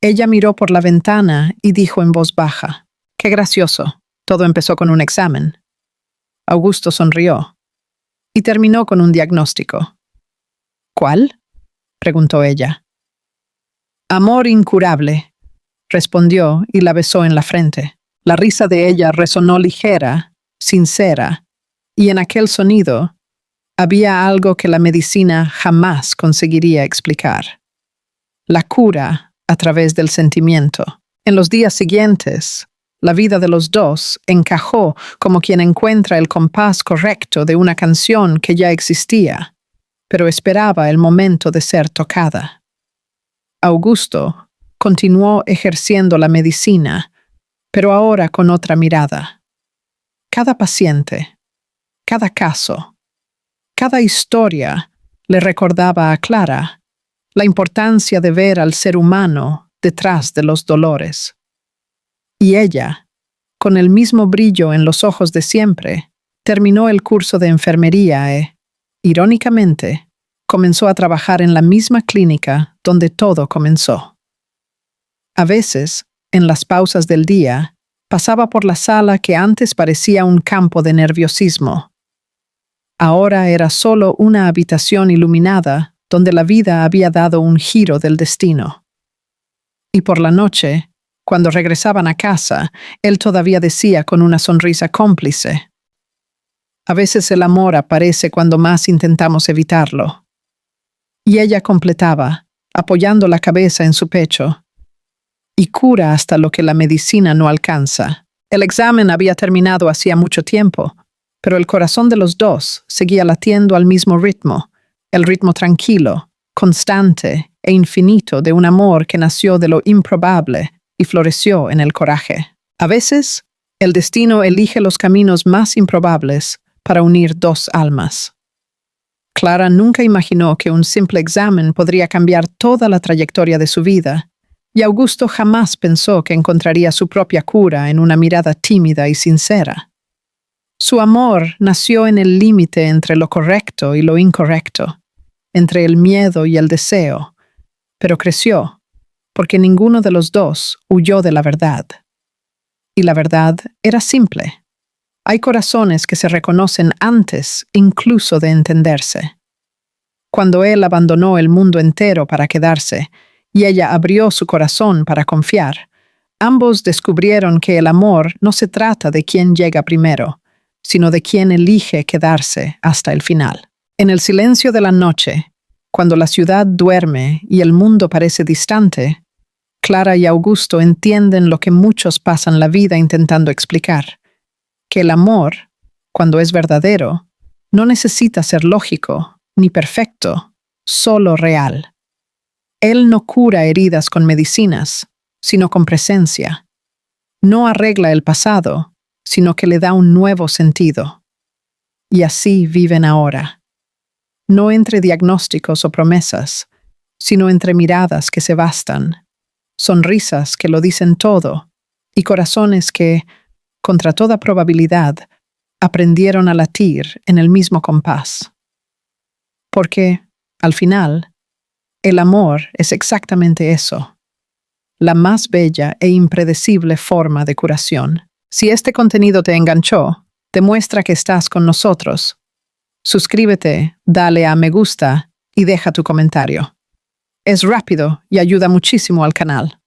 Ella miró por la ventana y dijo en voz baja, «Qué gracioso, todo empezó con un examen». Augusto sonrió y terminó con un diagnóstico. «¿Cuál?», preguntó ella. «Amor incurable», respondió y la besó en la frente. La risa de ella resonó ligera, sincera, y en aquel sonido había algo que la medicina jamás conseguiría explicar. La cura a través del sentimiento. En los días siguientes, la vida de los dos encajó como quien encuentra el compás correcto de una canción que ya existía, pero esperaba el momento de ser tocada. Augusto continuó ejerciendo la medicina, pero ahora con otra mirada. Cada paciente, cada caso, cada historia le recordaba a Clara la importancia de ver al ser humano detrás de los dolores. Y ella, con el mismo brillo en los ojos de siempre, terminó el curso de enfermería e, irónicamente, comenzó a trabajar en la misma clínica donde todo comenzó. A veces, en las pausas del día, pasaba por la sala que antes parecía un campo de nerviosismo. Ahora era solo una habitación iluminada donde la vida había dado un giro del destino. Y por la noche, cuando regresaban a casa, él todavía decía con una sonrisa cómplice: a veces el amor aparece cuando más intentamos evitarlo. Y ella completaba, apoyando la cabeza en su pecho: y cura hasta lo que la medicina no alcanza. El examen había terminado hacía mucho tiempo, pero el corazón de los dos seguía latiendo al mismo ritmo, el ritmo tranquilo, constante e infinito de un amor que nació de lo improbable y floreció en el coraje. A veces, el destino elige los caminos más improbables para unir dos almas. Clara nunca imaginó que un simple examen podría cambiar toda la trayectoria de su vida, y Augusto jamás pensó que encontraría su propia cura en una mirada tímida y sincera. Su amor nació en el límite entre lo correcto y lo incorrecto, entre el miedo y el deseo, pero creció, porque ninguno de los dos huyó de la verdad. Y la verdad era simple. Hay corazones que se reconocen antes incluso de entenderse. Cuando él abandonó el mundo entero para quedarse, y ella abrió su corazón para confiar, ambos descubrieron que el amor no se trata de quién llega primero, sino de quién elige quedarse hasta el final. En el silencio de la noche, cuando la ciudad duerme y el mundo parece distante, Clara y Augusto entienden lo que muchos pasan la vida intentando explicar: que el amor, cuando es verdadero, no necesita ser lógico ni perfecto, solo real. Él no cura heridas con medicinas, sino con presencia. No arregla el pasado, sino que le da un nuevo sentido. Y así viven ahora. No entre diagnósticos o promesas, sino entre miradas que se bastan, sonrisas que lo dicen todo, y corazones que, contra toda probabilidad, aprendieron a latir en el mismo compás. Porque, al final, el amor es exactamente eso, la más bella e impredecible forma de curación. Si este contenido te enganchó, demuestra que estás con nosotros. Suscríbete, dale a me gusta y deja tu comentario. Es rápido y ayuda muchísimo al canal.